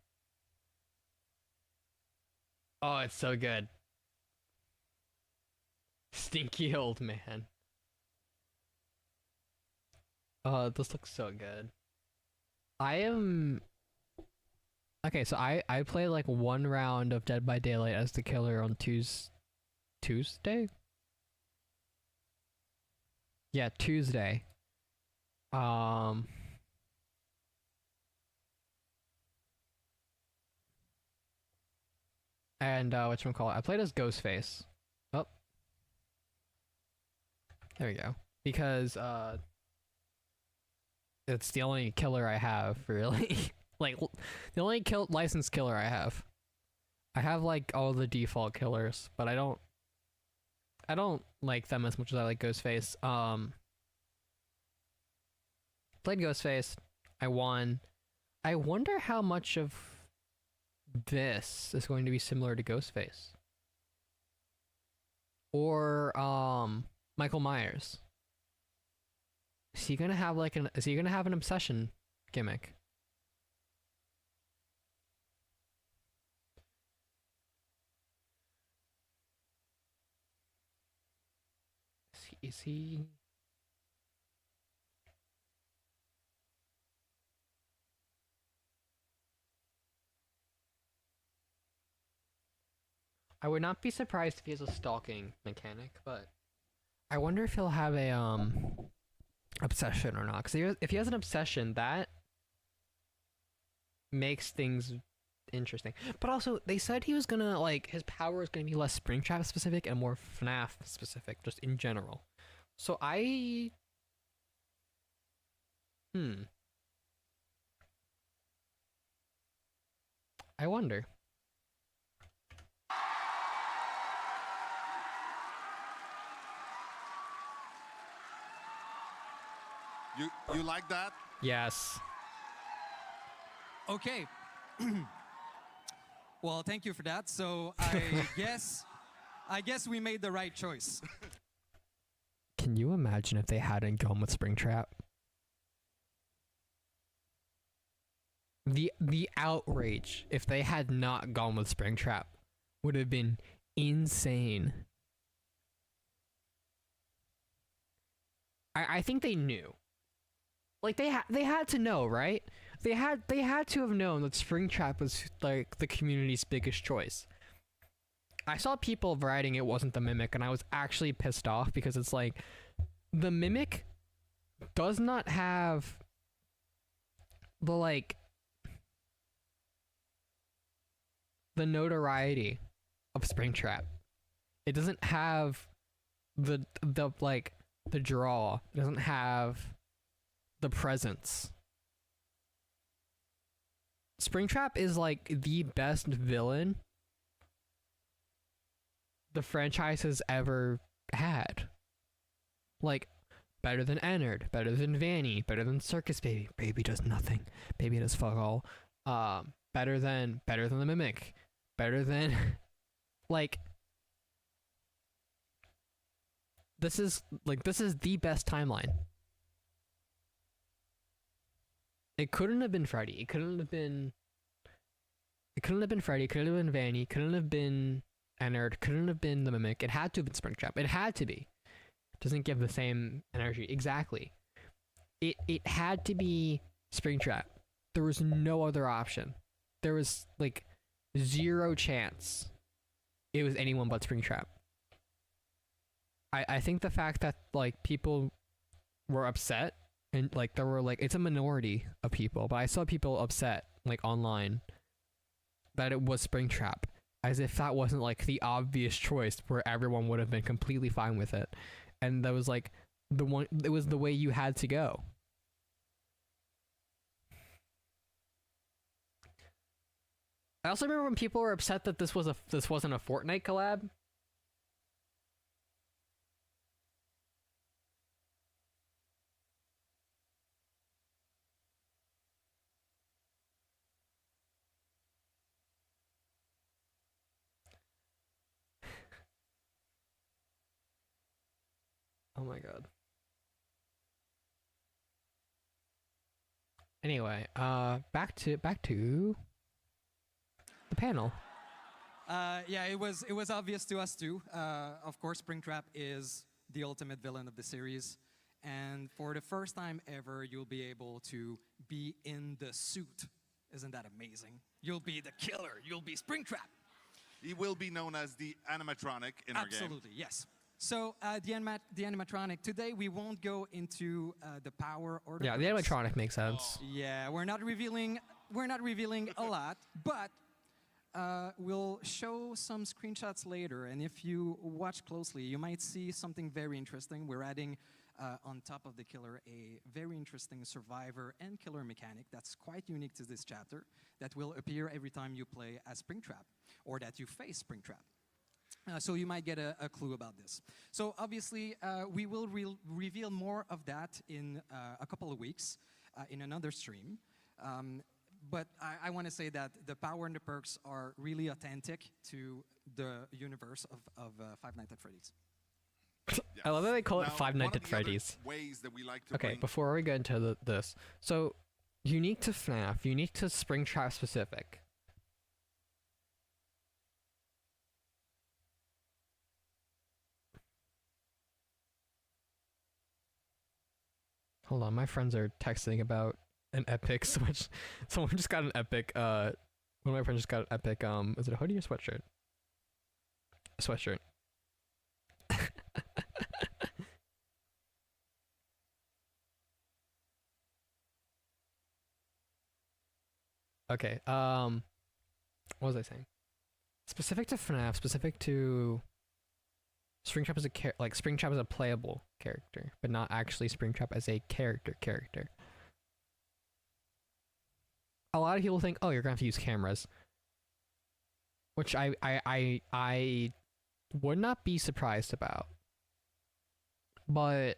Oh, it's so good. Stinky old man. Oh, this looks so good. Okay, so I played like one round of Dead by Daylight as the killer on Tuesday? Yeah, Tuesday. And whatchamacallit, I played as Ghostface. Oh. There we go. Because it's the only killer I have, really. Like, the only licensed killer I have. I have like all the default killers, but I don't like them as much as I like Ghostface. Played Ghostface. I won. I wonder how much of this is going to be similar to Ghostface. Or Michael Myers. Is he gonna have like is he gonna have an obsession gimmick? Is he I would not be surprised if he has a stalking mechanic, but I wonder if he'll have a obsession or not. Because if he has an obsession, that makes things interesting. But also, they said he was gonna like his power is gonna be less Springtrap specific and more FNAF specific, just in general. So I wonder. You like that? Yes. Okay. Well, thank you for that. So I guess we made the right choice. Can you imagine if they hadn't gone with Springtrap? The outrage if they had not gone with Springtrap would have been insane. I think they knew. Like they had to know, right? they had to have known that Springtrap was like the community's biggest choice. I saw people writing it wasn't the Mimic, and I was actually pissed off because it's like the Mimic does not have the the notoriety of Springtrap. It doesn't have the draw. It doesn't have the presence. Springtrap is like the best villain the franchise has ever had. Like, better than Ennard, better than Vanny, better than Circus Baby. Baby does nothing. Baby does fuck all. Better than the Mimic. Better than like this is the best timeline. It couldn't have been Freddy. It couldn't have been Freddy. It couldn't have been Vanny. It couldn't have been Ennard. Couldn't have been the Mimic. It had to have been Springtrap. It had to be. It doesn't give the same energy. Exactly. It had to be Springtrap. There was no other option. There was like zero chance it was anyone but Springtrap. I think the fact that like people were upset and like there were like it's a minority of people, but I saw people upset like online that it was Springtrap, as if that wasn't like the obvious choice where everyone would have been completely fine with it, and that was like the one. It was the way you had to go. I also remember when people were upset that this wasn't a Fortnite collab. Oh my god. Anyway, back to the panel. Yeah, it was obvious to us too. Of course, Springtrap is the ultimate villain of the series, and for the first time ever, you'll be able to be in the suit. Isn't that amazing? You'll be the killer. You'll be Springtrap. He will be known as the animatronic in our game. Absolutely, yes. So the animatronic. Today we won't go into the power or the Yeah, the perks. animatronic makes sense. Yeah, we're not revealing a lot, but we'll show some screenshots later, and if you watch closely, you might see something very interesting. We're adding on top of the killer a very interesting survivor and killer mechanic that's quite unique to this chapter that will appear every time you play as Springtrap or that you face Springtrap. So you might get a clue about this. So obviously, we will reveal more of that in a couple of weeks in another stream. But I want to say that the power and the perks are really authentic to the universe of Five Nights at Freddy's. I love that they call it Now, Five one Nights of at the other Freddy's. ways that we like to Okay, bring before we get into this, so unique to FNAF, unique to Springtrap specific. Hold on, my friends are texting about an epic switch. Someone just got an epic. One of my friends just got an epic. Is it a hoodie or sweatshirt? A sweatshirt. Okay. What was I saying? Specific to FNAF, specific to Springtrap as Springtrap as a playable character, but not actually Springtrap as a character. A lot of people think, oh, you're gonna have to use cameras, which I would not be surprised about, but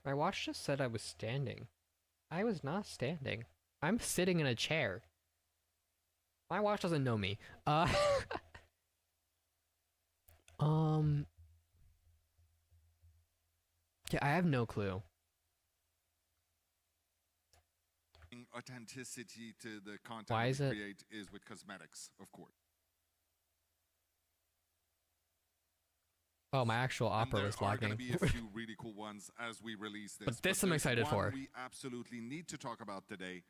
my watch just said I was standing. I was not standing. I'm sitting in a chair. My watch doesn't know me. Um. Yeah, I have no clue. Authenticity to the content Why we is it- create is with cosmetics, of course. Oh, my actual And opera there was are going to lagging. be a few really cool ones as we release this. But this I'm there's excited one for. we absolutely need to talk about today.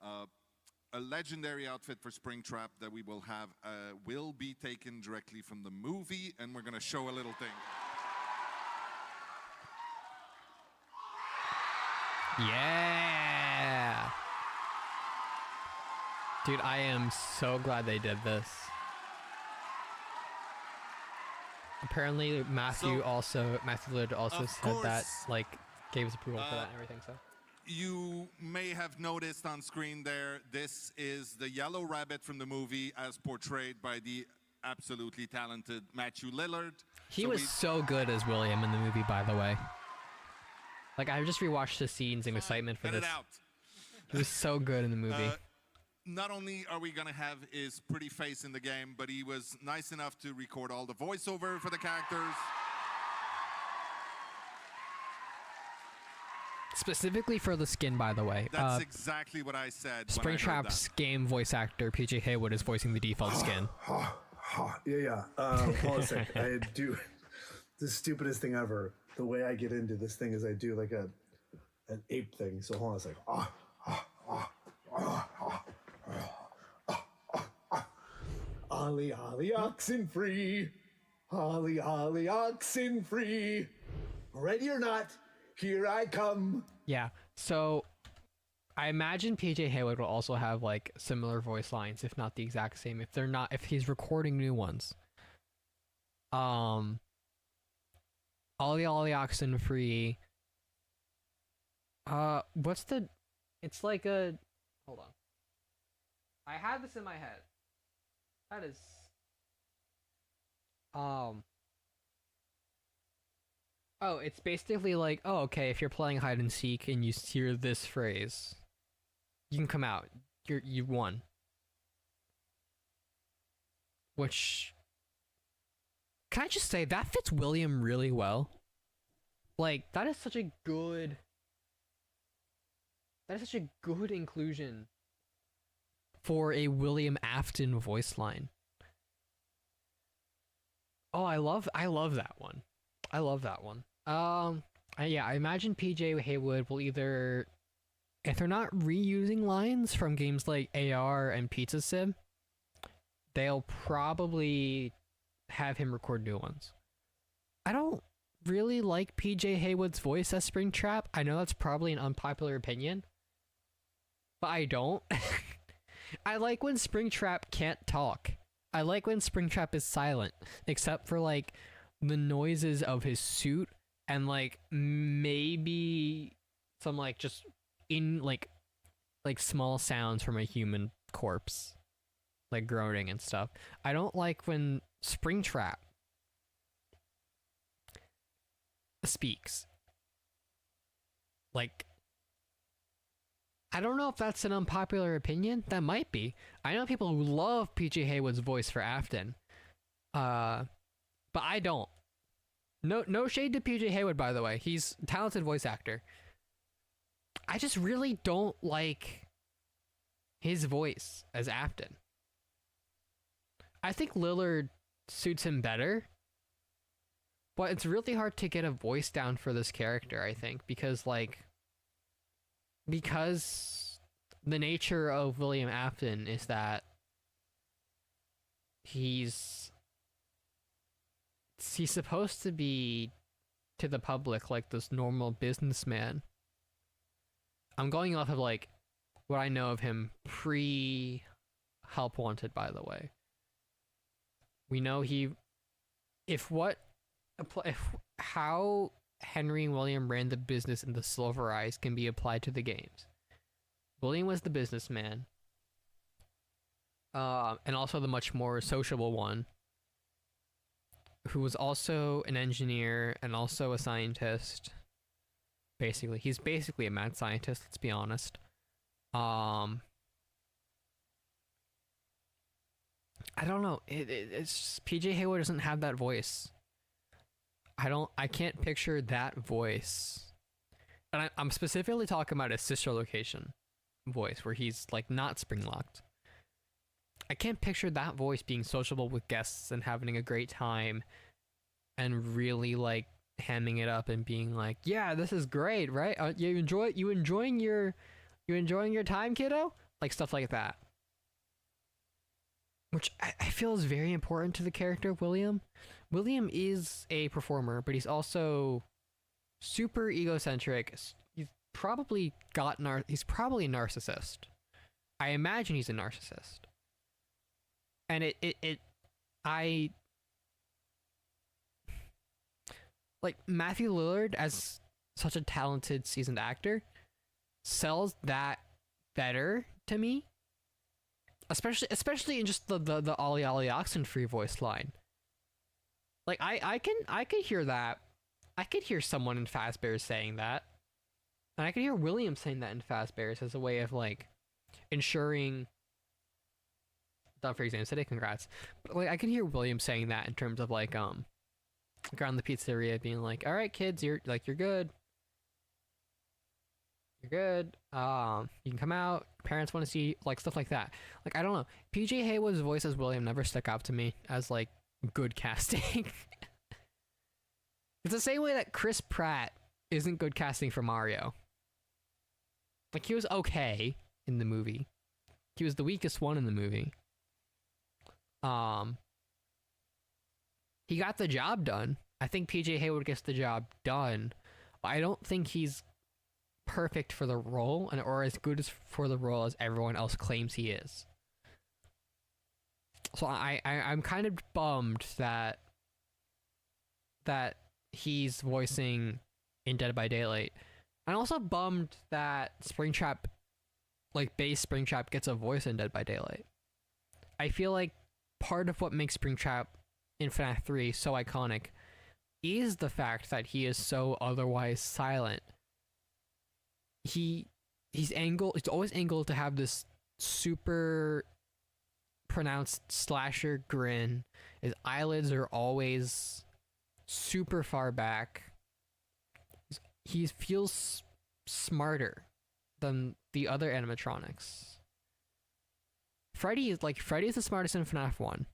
A legendary outfit for Springtrap that we will have will be taken directly from the movie, and we're going to show a little thing. Yeah. Dude, I am so glad they did this. Apparently Matthew Lillard also of said that, course, like, gave his approval for that and everything, so. You may have noticed on screen there, this is the Yellow Rabbit from the movie as portrayed by the absolutely talented Matthew Lillard. He So was we- so good as William in the movie, by the way. Like, I just rewatched the scenes in excitement for Get this. it out. He was so good in the movie. Not only are we going to have his pretty face in the game, but he was nice enough to record all the voiceover for the characters. Specifically for the skin, by the way. That's exactly what I said. when I heard Springtrap's game voice actor, PJ Haywood, is voicing the default skin. Yeah. Hold on a sec. I do the stupidest thing ever. The way I get into this thing is I do like an ape thing. So hold on a sec. Ollie, ollie, oxen free. Ollie, ollie, oxen free. Ready or not, here I come. Yeah, so I imagine PJ Haywood will also have like similar voice lines, if not the exact same, if he's recording new ones. Ollie Ollie Oxen Free. It's like a, hold on. I had this in my head. That is, oh, it's basically like, oh, okay, if you're playing hide and seek and you hear this phrase, you can come out. You won. Which, can I just say, that fits William really well. Like, that is such a good inclusion for a William Afton voice line. Oh, I love that one. I love that one. Yeah, I imagine PJ Haywood will either, if they're not reusing lines from games like AR and Pizza Sim, they'll probably have him record new ones. I don't really like PJ Haywood's voice as Springtrap. I know that's probably an unpopular opinion, but I don't. I like when Springtrap can't talk. I like when Springtrap is silent, except for like the noises of his suit and like maybe some like just in like small sounds from a human corpse, like groaning and stuff. I don't like when Springtrap speaks. Like, I don't know if that's an unpopular opinion. That might be. I know people who love PJ Haywood's voice for Afton. But I don't. No shade to PJ Haywood, by the way. He's a talented voice actor. I just really don't like his voice as Afton. I think Lillard suits him better. But it's really hard to get a voice down for this character, I think, because the nature of William Afton is that he's supposed to be to the public like this normal businessman. I'm going off of like what I know of him pre Help Wanted, by the way. We know how Henry and William ran the business in the Silver Eyes can be applied to the games. William was the businessman, and also the much more sociable one, who was also an engineer and also a scientist. Basically, he's basically a mad scientist, let's be honest. I don't know. It's just, PJ Haywood doesn't have that voice. I can't picture that voice. And I'm specifically talking about his sister location voice, where he's like not spring locked. I can't picture that voice being sociable with guests and having a great time and really like hamming it up and being like, yeah, this is great, right? You enjoying your time, kiddo? Like stuff like that. Which I feel is very important to the character of William. William is a performer, but he's also super egocentric. He's probably he's probably a narcissist. I imagine he's a narcissist. And I like Matthew Lillard as such a talented seasoned actor sells that better to me. Especially in just the Ollie Ollie Oxenfree voice line. Like I could hear that. I could hear someone in Fazbear's saying that. And I could hear William saying that in Fazbear's as a way of like ensuring done for exam today, congrats. But like I can hear William saying that in terms of like around the pizzeria being like, all right kids, you're good. You're good. You can come out. Parents want to see, like stuff like that. Like I don't know. PJ Haywood's voice as William never stuck out to me as like good casting. It's the same way that Chris Pratt isn't good casting for Mario. Like he was okay in the movie. He was the weakest one in the movie. He got the job done. I think PJ Haywood gets the job done. I don't think he's perfect for the role or as good as for the role as everyone else claims he is. So I'm kind of bummed that he's voicing in Dead by Daylight. I'm also bummed that Springtrap, like base Springtrap, gets a voice in Dead by Daylight. I feel like part of what makes Springtrap in FNAF 3 so iconic is the fact that he is so otherwise silent. He's always angled to have this super pronounced slasher grin. His eyelids are always super far back. He feels smarter than the other animatronics. Freddy is the smartest in FNAF 1.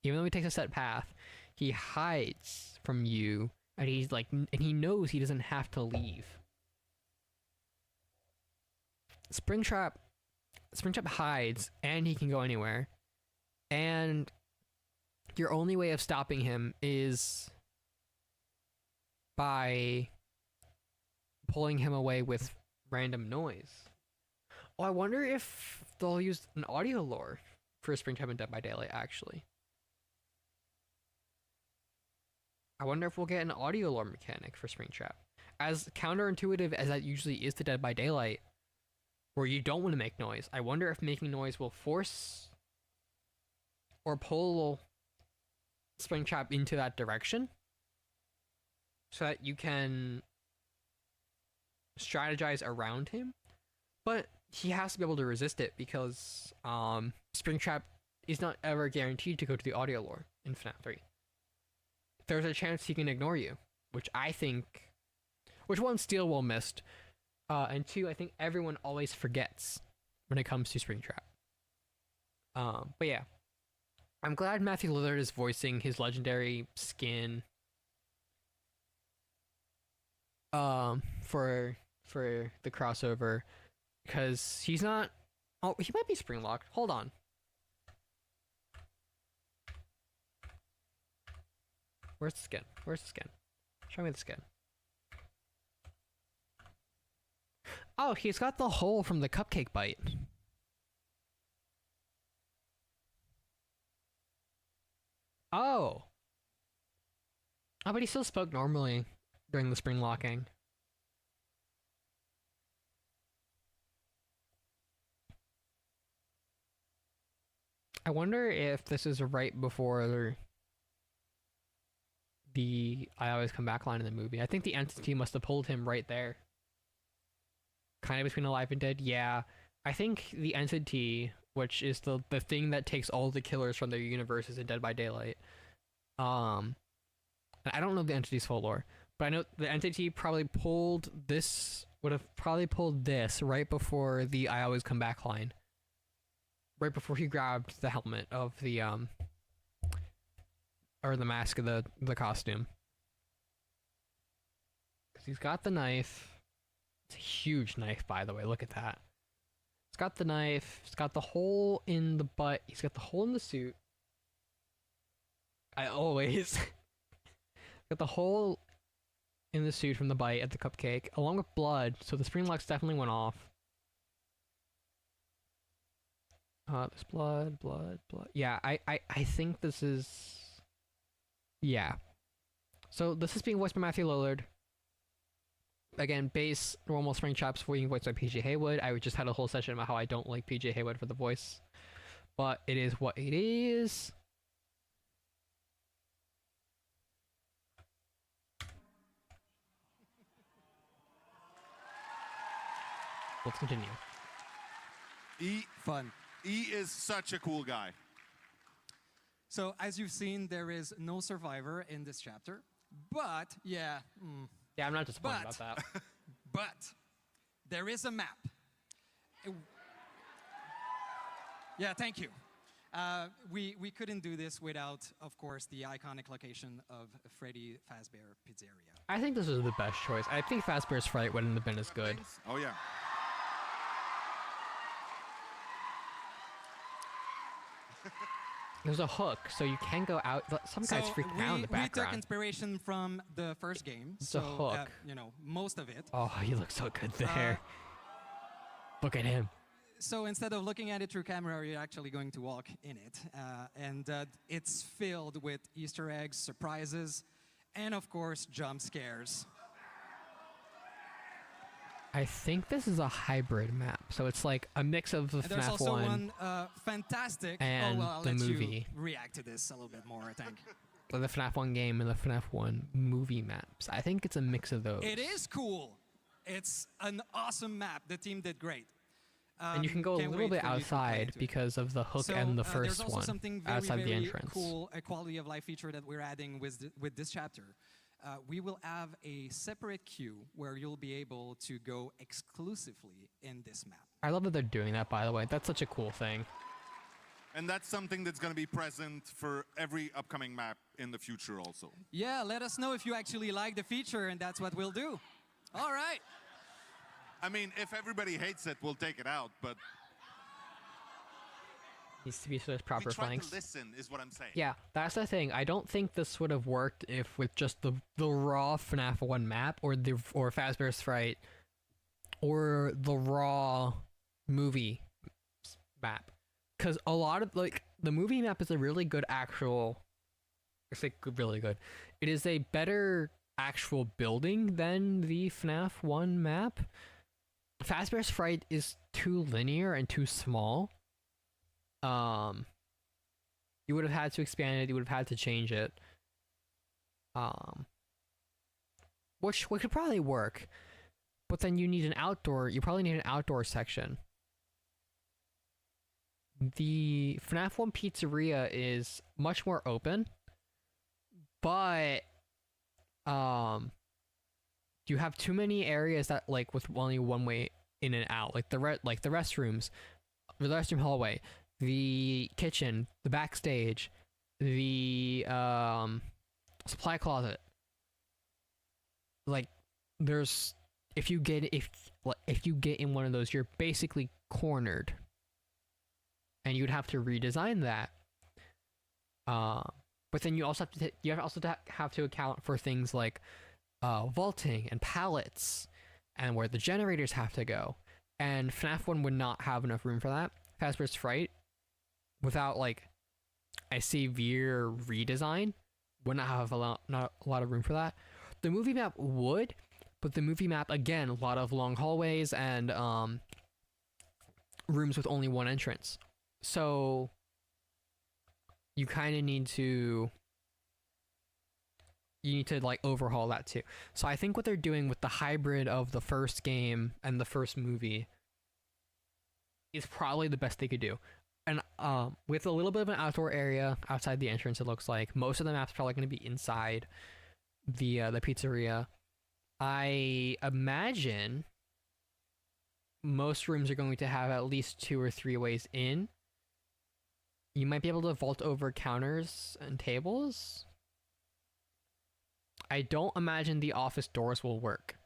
Even though he takes a set path, he hides from you and he knows he doesn't have to leave. Springtrap hides and he can go anywhere. And your only way of stopping him is by pulling him away with random noise. Oh, I wonder if they'll use an audio lore for Springtrap and Dead by Daylight, actually. I wonder if we'll get an audio lore mechanic for Springtrap. As counterintuitive as that usually is to Dead by Daylight, where you don't want to make noise, I wonder if making noise will force or pull Springtrap into that direction so that you can strategize around him. But he has to be able to resist it because Springtrap is not ever guaranteed to go to the audio lore in FNAF 3. There's a chance he can ignore you, which one, Steel missed, and two, I think everyone always forgets when it comes to Springtrap. But yeah, I'm glad Matthew Lillard is voicing his legendary skin for the crossover, because he's not. Oh, he might be spring locked. Hold on. Where's the skin? Where's the skin? Show me the skin. Oh, he's got the hole from the cupcake bite. Oh. Oh, but he still spoke normally during the spring locking. I wonder if this is right before the I Always Come Back line in the movie. I think the entity must have pulled him right there. Kind of between alive and dead. Yeah. I think the entity which is the thing that takes all the killers from their universes in Dead by Daylight. And I don't know the entity's full lore, but I know the entity probably pulled this, would have probably pulled this right before the I Always Come Back line. Right before he grabbed the helmet of the, or the mask of the costume. Because he's got the knife. It's a huge knife, by the way, look at that. He's got the knife, he's got the hole in the butt, he's got the hole in the suit. I always got the hole in the suit from the bite at the cupcake, along with blood, so the spring locks definitely went off. There's blood. Yeah, I think this is... Yeah. So this is being voiced by Matthew Lillard. Again, base normal Springtrap's being voiced by PJ Haywood. I just had a whole session about how I don't like PJ Haywood for the voice. But it is what it is. Let's continue. Fun. E is such a cool guy. So as you've seen, there is no survivor in this chapter, but yeah, Yeah, I'm not disappointed about that. but there is a map. Yeah, thank you. We couldn't do this without, of course, the iconic location of Freddy Fazbear Pizzeria. I think this is the best choice. I think Fazbear's Fright wouldn't have been as good. Oh yeah. There's a hook, so you can go out. Some guys freaking out in the We took background. inspiration from the first game, It's so a hook. you know, most of it. Oh, he looks so good there. Look at him. So instead of looking at it through camera, you're actually going to walk in it. And it's filled with Easter eggs, surprises, and of course, jump scares. I think this is a hybrid map, so it's like a mix of the And there's FNAF also 1 one fantastic... and oh, well, I'll the let movie. you react to this a little bit more, I think. the FNAF 1 game and the FNAF 1 movie maps. I think it's a mix of those. It is cool. It's an awesome map. The team did great. And you can go a Can't little wait bit for you to play outside into it. because of the hook So, and the there's first also one something very, outside very the entrance. cool, a quality of life feature that we're adding with this chapter. We will have a separate queue where you'll be able to go exclusively in this map. I love that they're doing that, by the way. That's such a cool thing. And that's something that's going to be present for every upcoming map in the future also. Yeah, let us know if you actually like the feature, and that's what we'll do. All right. I mean, if everybody hates it, we'll take it out, but Needs to be sort of proper we try flanks. to listen, is what I'm saying. Yeah, that's the thing. I don't think this would have worked if with just the raw FNAF 1 map or Fazbear's Fright or the raw movie map. Because a lot of, like, the movie map is a really good actual... I say really good. It is a better actual building than the FNAF 1 map. Fazbear's Fright is too linear and too small. You would have had to expand it, you would have had to change it. Which could probably work. But then you probably need an outdoor section. The FNAF 1 pizzeria is much more open, but you have too many areas that like with only one way in and out, like the restrooms, the restroom hallway, the kitchen, the backstage, the supply closet. Like there's if you get in one of those, you're basically cornered. And you'd have to redesign that. But then you also have to account for things like vaulting and pallets and where the generators have to go. And FNAF 1 would not have enough room for that. Fazbear's Fright, without like a severe redesign, would not have not a lot of room for that. The movie map would, but the movie map, again, a lot of long hallways and rooms with only one entrance. So you kind of need to like overhaul that too. So I think what they're doing with the hybrid of the first game and the first movie is probably the best they could do. and with a little bit of an outdoor area outside the entrance, it looks like most of the map's probably going to be inside the pizzeria. I imagine most rooms are going to have at least 2 or 3 ways in. You might be able to vault over counters and tables. I don't imagine the office doors will work.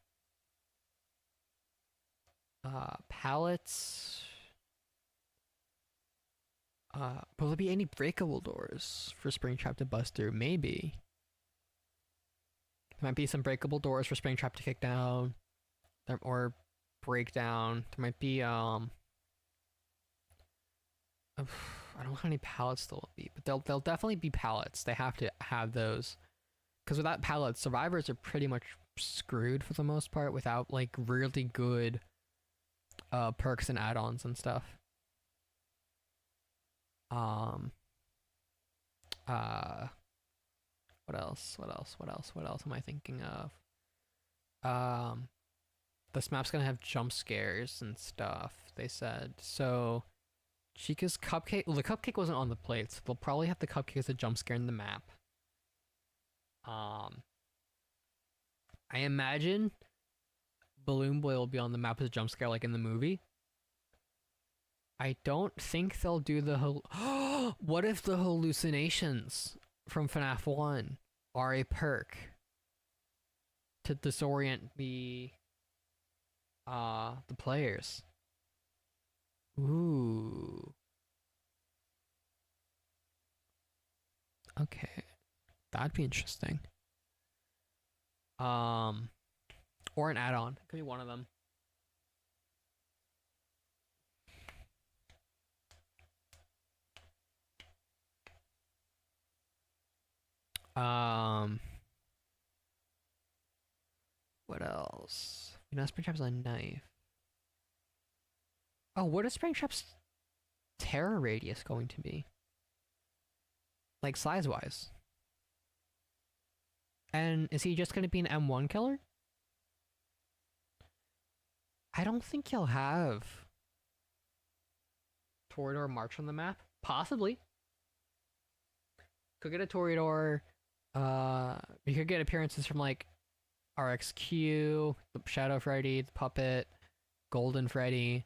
Pallets. Will there be any breakable doors for Springtrap to bust through? Maybe. There might be some breakable doors for Springtrap to kick down. Or break down. There might be, I don't know how many pallets there will be, but they'll definitely be pallets. They have to have those. Because without pallets, survivors are pretty much screwed for the most part without like really good perks and add-ons and stuff. What else? What else am I thinking of? This map's gonna have jump scares and stuff, they said. So Chica's cupcake, well, the cupcake wasn't on the plate, so they'll probably have the cupcake as a jump scare in the map. I imagine Balloon Boy will be on the map as a jump scare like in the movie. I don't think they'll do the what if the hallucinations from FNAF 1 are a perk to disorient the players? Ooh. Okay. That'd be interesting. Or an add-on. Could be one of them. What else? You know, Springtrap's a knife. Oh, what is Springtrap's terror radius going to be? Like size-wise? And is he just going to be an M1 killer? I don't think he'll have Toreador March on the map. Possibly. Could get a Toreador. You could get appearances from like RXQ, the Shadow Freddy, the Puppet, Golden Freddy.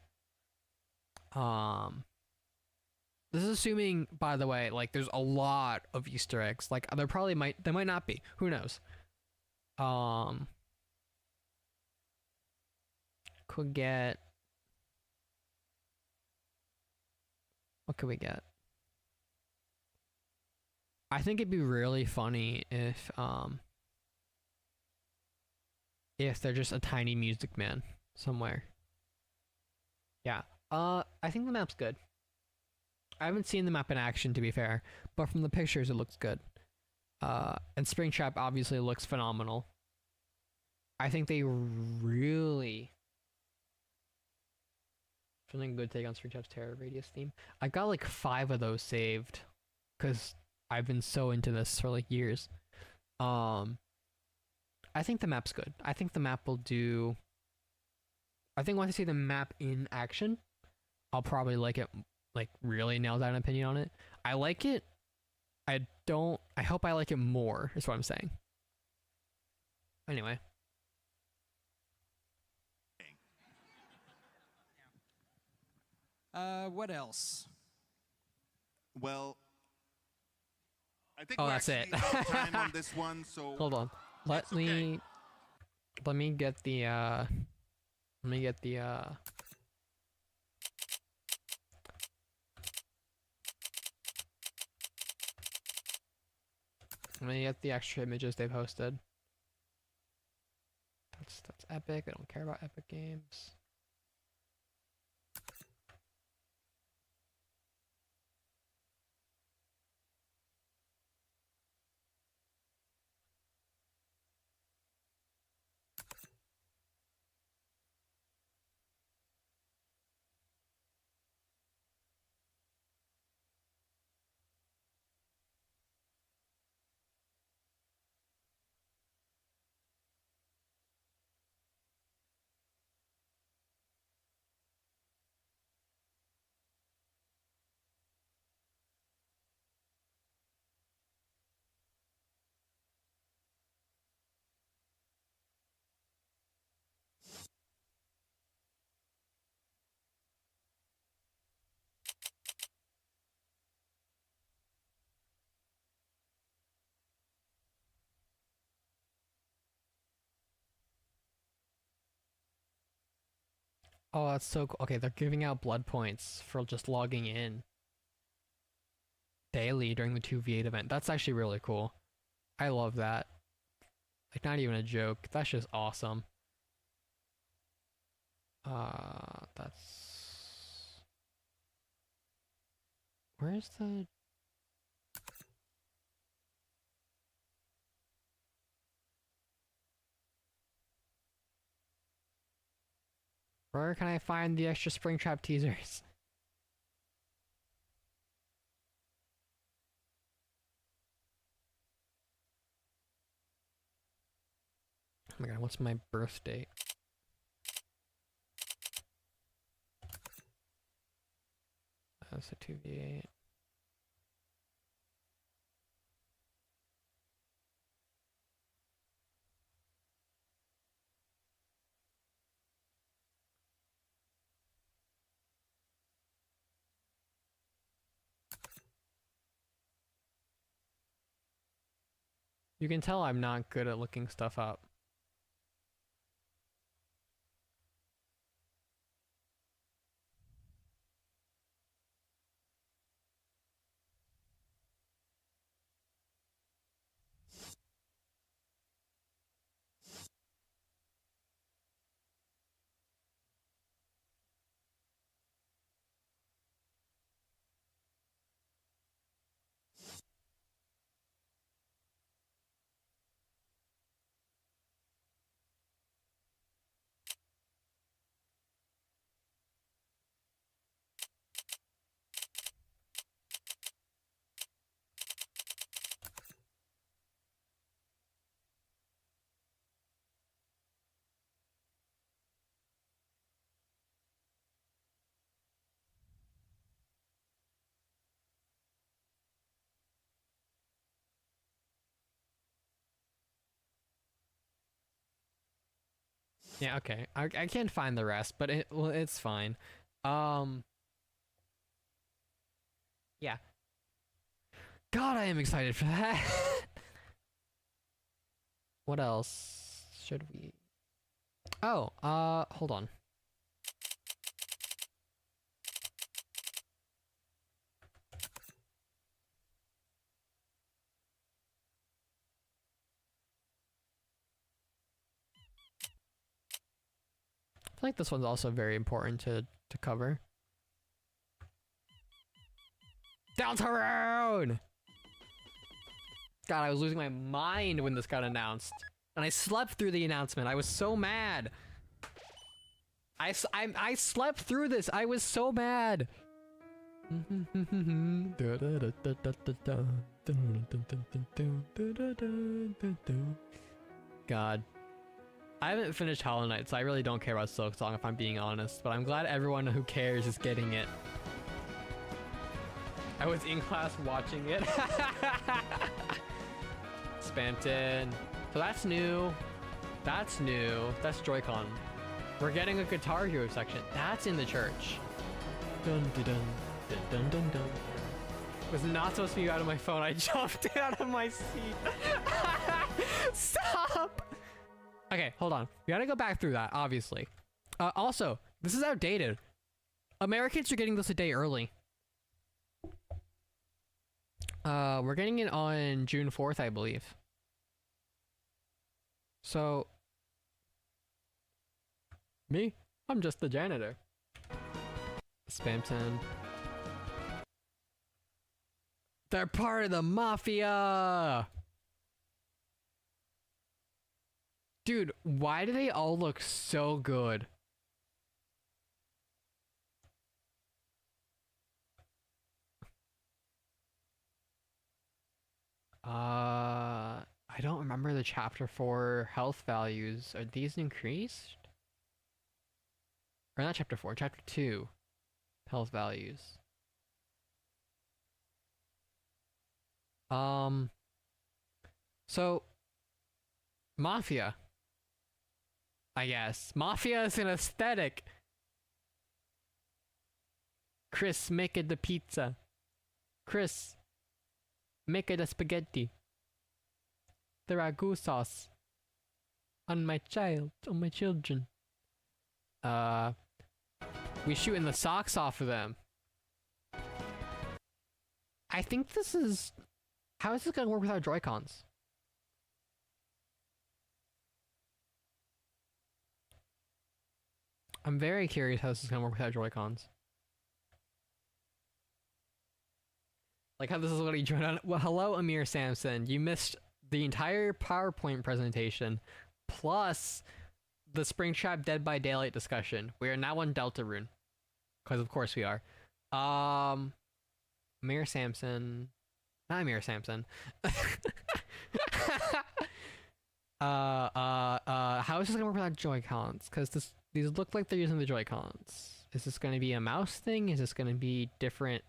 This is assuming, by the way, like there's a lot of Easter eggs. Like there might not be. Who knows? Could get. What could we get? I think it'd be really funny if they're just a tiny music man somewhere. Yeah. I think the map's good. I haven't seen the map in action, to be fair, but from the pictures it looks good. And Springtrap obviously looks phenomenal. I think they really something good take on Springtrap's Terror Radius theme. I've got like 5 of those saved because I've been so into this for like years. I think the map's good. I think the map will do. I think once I see the map in action, I'll probably like it. Like really nail down an opinion on it. I like it. I hope I like it more, is what I'm saying. Anyway. What else? Well, I think Oh, we're that's it. actually out of time on this one, so Hold on. Let me get the extra images they've hosted. That's Epic. I don't care about Epic Games. Oh, that's so cool. Okay, they're giving out blood points for just logging in daily during the 2v8 event. That's actually really cool. I love that. Like, not even a joke. That's just awesome. That's... Where's the... Where can I find the extra Springtrap teasers? Oh my god, what's my birth date? That's a 2v8. You can tell I'm not good at looking stuff up. Yeah, okay. I can't find the rest, but well, it's fine. Yeah. God, I am excited for that. What else should we... Oh, hold on. I feel like this one's also very important to cover. Deltarune! God, I was losing my mind when this got announced. And I slept through the announcement. I was so mad. I slept through this. I was so mad. God. I haven't finished Hollow Knight, so I really don't care about Silksong if I'm being honest, but I'm glad everyone who cares is getting it. I was in class watching it. Spamton. So that's new. That's new. That's Joy-Con. We're getting a Guitar Hero section. That's in the church. Dun dun dun dun dun dun dun. Was not supposed to be out of my phone. I jumped out of my seat. Stop! Okay, hold on. We gotta go back through that, obviously. Also, this is outdated. Americans are getting this a day early. We're getting it on June 4th, I believe. So... Me? I'm just the janitor. Spamton. They're part of the mafia! Dude, why do they all look so good? I don't remember the chapter 4 health values. Are these increased? Or not chapter 4, chapter 2 health values. So Mafia. I guess. Mafia is an aesthetic. Chris, make it the pizza. Chris, make it the spaghetti. The ragu sauce. On my child, on my children. We shooting the socks off of them. I think this is... How is this gonna work without Joy-Cons? I'm very curious how this is gonna work without Joy-Cons. Like how this is what he joined on. Well, hello, Amir Samson. You missed the entire PowerPoint presentation, plus the Springtrap Dead by Daylight discussion. We are now on Deltarune, because of course we are. Amir Samson, not Amir Samson. How is this gonna work without Joy-Cons? Because these look like they're using the Joy-Cons. Is this gonna be a mouse thing? Is this gonna be different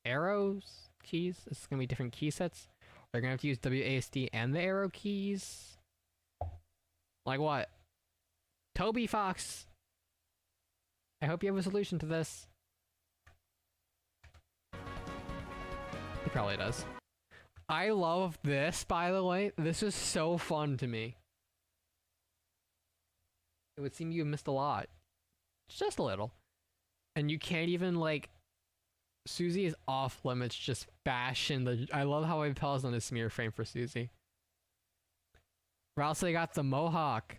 arrows keys? Is this gonna be different key sets? They're gonna have to use WASD and the arrow keys. Like what? Toby Fox, I hope you have a solution to this. He probably does. I love this, by the way. This is so fun to me. It would seem you missed a lot. Just a little. And you can't even, like... Susie is off limits, just bashing the... I love how I paused on the smear frame for Susie. Rouse, they got the mohawk.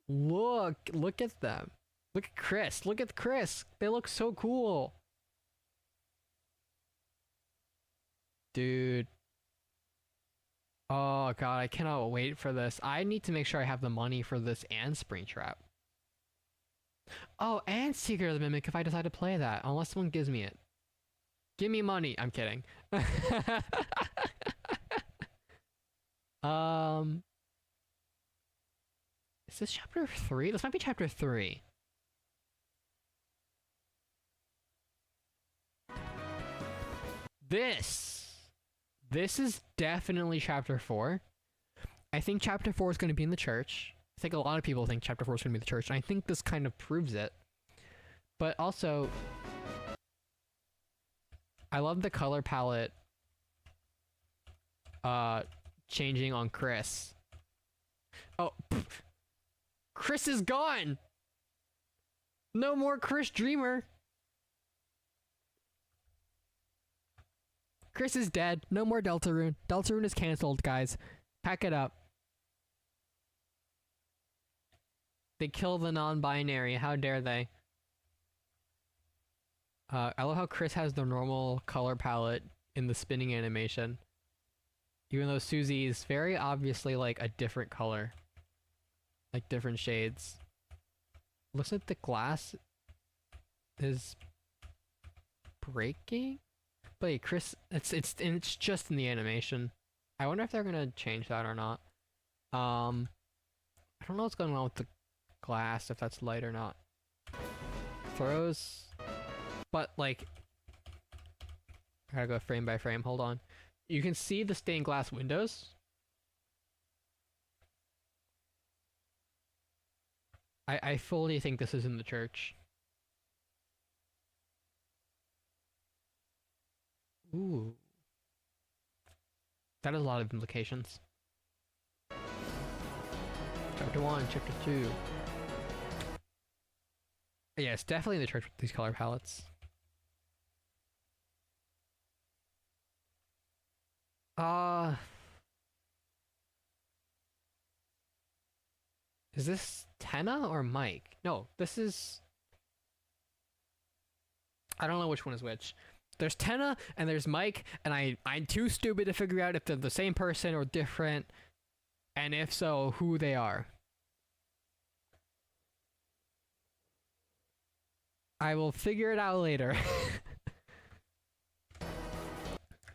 Look at them. Look at Chris. Look at Chris. They look so cool. Dude. Oh god, I cannot wait for this. I need to make sure I have the money for this and Springtrap. Oh, and Secret of the Mimic if I decide to play that, unless someone gives me it. Give me money. I'm kidding. Is this chapter 3? This might be chapter 3. This is definitely chapter 4. I think chapter 4 is going to be in the church. I think a lot of people think chapter 4 is going to be the church, and I think this kind of proves it. But also, I love the color palette changing on Chris. Oh, pff. Chris is gone! No more Chris Dreamer! Chris is dead. No more Deltarune. Deltarune is cancelled, guys. Pack it up. They kill the non-binary. How dare they? I love how Chris has the normal color palette in the spinning animation. Even though Susie is very obviously like a different color. Like different shades. Looks like the glass is breaking? But hey, Chris, it's just in the animation. I wonder if they're gonna change that or not. I don't know what's going on with the glass, if that's light or not. Throws, but like, I gotta go frame by frame. Hold on. You can see the stained glass windows. I fully think this is in the church. Ooh. That has a lot of implications. Chapter 1, Chapter 2. Yeah, it's definitely in the church with these color palettes. Is this Tenna or Mike? No, this is... I don't know which one is which. There's Tenna and there's Mike, and I'm too stupid to figure out if they're the same person or different, and if so, who they are. I will figure it out later.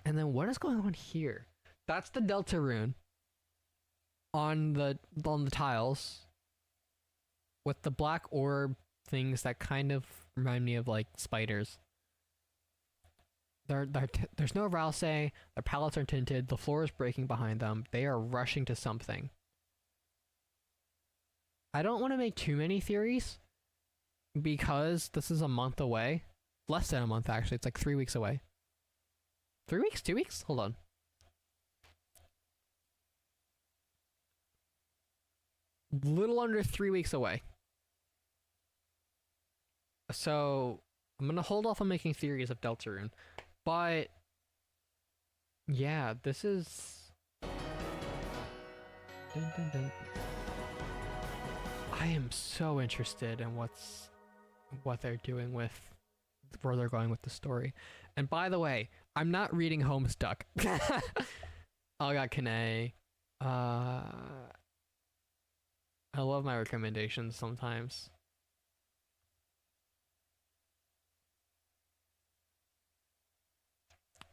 And then what is going on here? That's the Deltarune on the tiles with the black orb things that kind of remind me of like spiders. There's no Rouse, their palettes are tinted, the floor is breaking behind them, they are rushing to something. I don't want to make too many theories, because this is a month away. Less than a month actually, it's like 3 weeks away. 3 weeks? 2 weeks? Hold on. Little under 3 weeks away. So I'm gonna hold off on making theories of Deltarune, but yeah, this is. Dun, dun, dun. I am so interested in what they're doing with where they're going with the story. And by the way, I'm not reading Homestuck. I got Kane. I love my recommendations sometimes.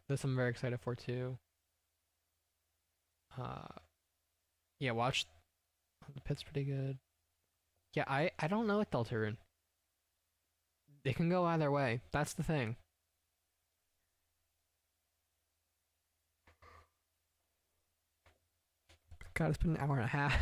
This I'm very excited for too. Yeah, watch the pit's pretty good. Yeah, I don't know with Deltarune. It can go either way. That's the thing. God, it's been an hour and a half.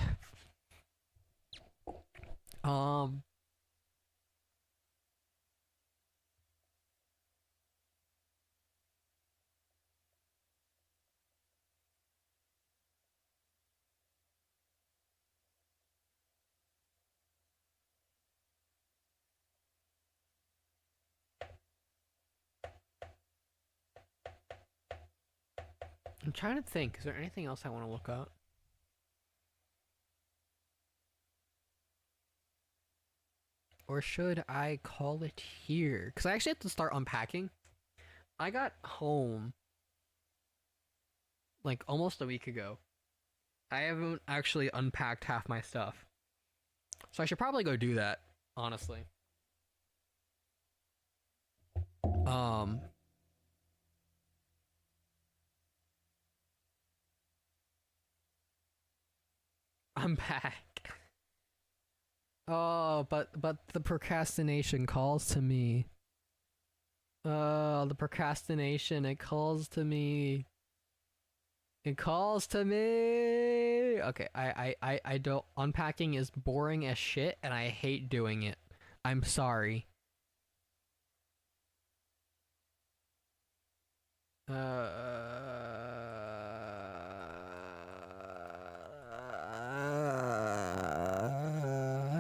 I'm trying to think. Is there anything else I want to look up? Or should I call it here? Because I actually have to start unpacking. I got home like almost a week ago. I haven't actually unpacked half my stuff. So I should probably go do that, honestly. Unpack. Oh, but the procrastination calls to me. The procrastination, it calls to me. It calls to me. Okay, I don't. Unpacking is boring as shit, and I hate doing it. I'm sorry. I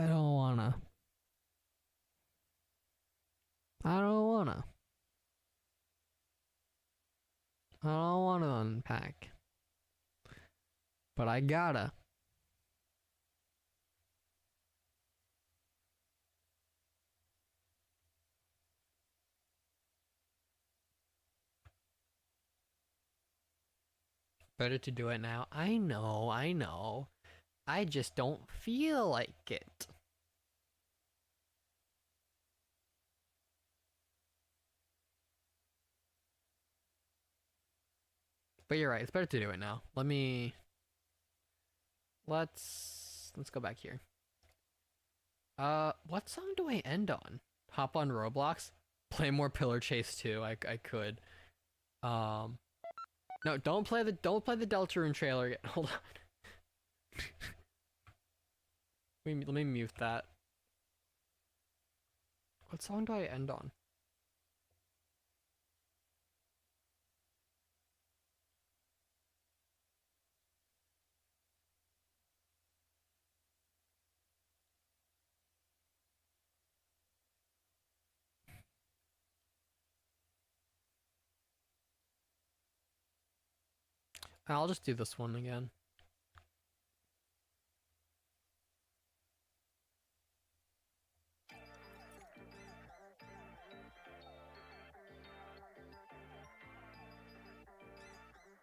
don't wanna. I don't wanna. I don't wanna unpack. But I gotta. Better to do it now. I know, I know. I just don't feel like it. But you're right, it's better to do it now. Let's go back here. What song do I end on? Hop on Roblox? Play more Pillar Chase 2. I could. No, don't play the Deltarune trailer yet. Hold on. Let me mute that. What song do I end on? I'll just do this one again.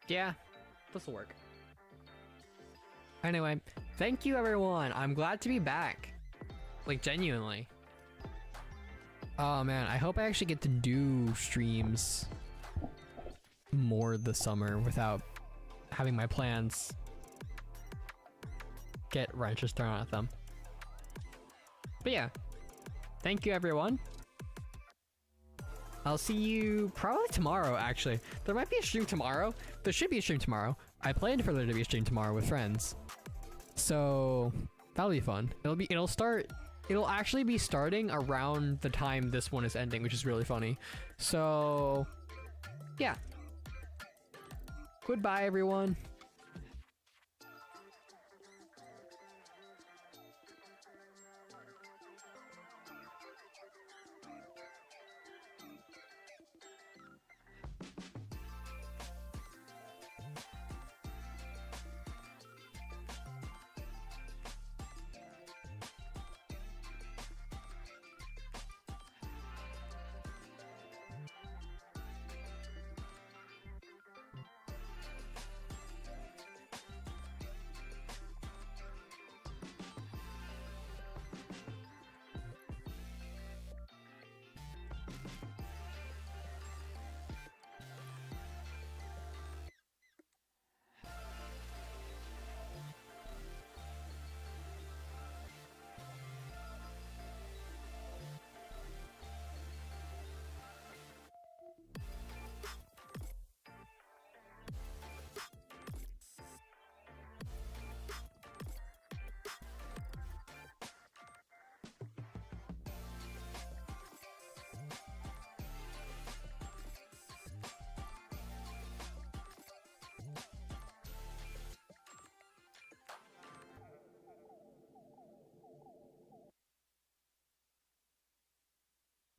Yeah, this'll work. Anyway, thank you everyone. I'm glad to be back. Like, genuinely. Oh man, I hope I actually get to do streams more this summer without having my plans get wrenches thrown at them. But yeah, thank you everyone. I'll see you probably tomorrow, actually. There might be a stream tomorrow. There should be a stream tomorrow. I planned for there to be a stream tomorrow with friends. So that'll be fun. It'll actually be starting around the time this one is ending, which is really funny. So yeah. Goodbye everyone.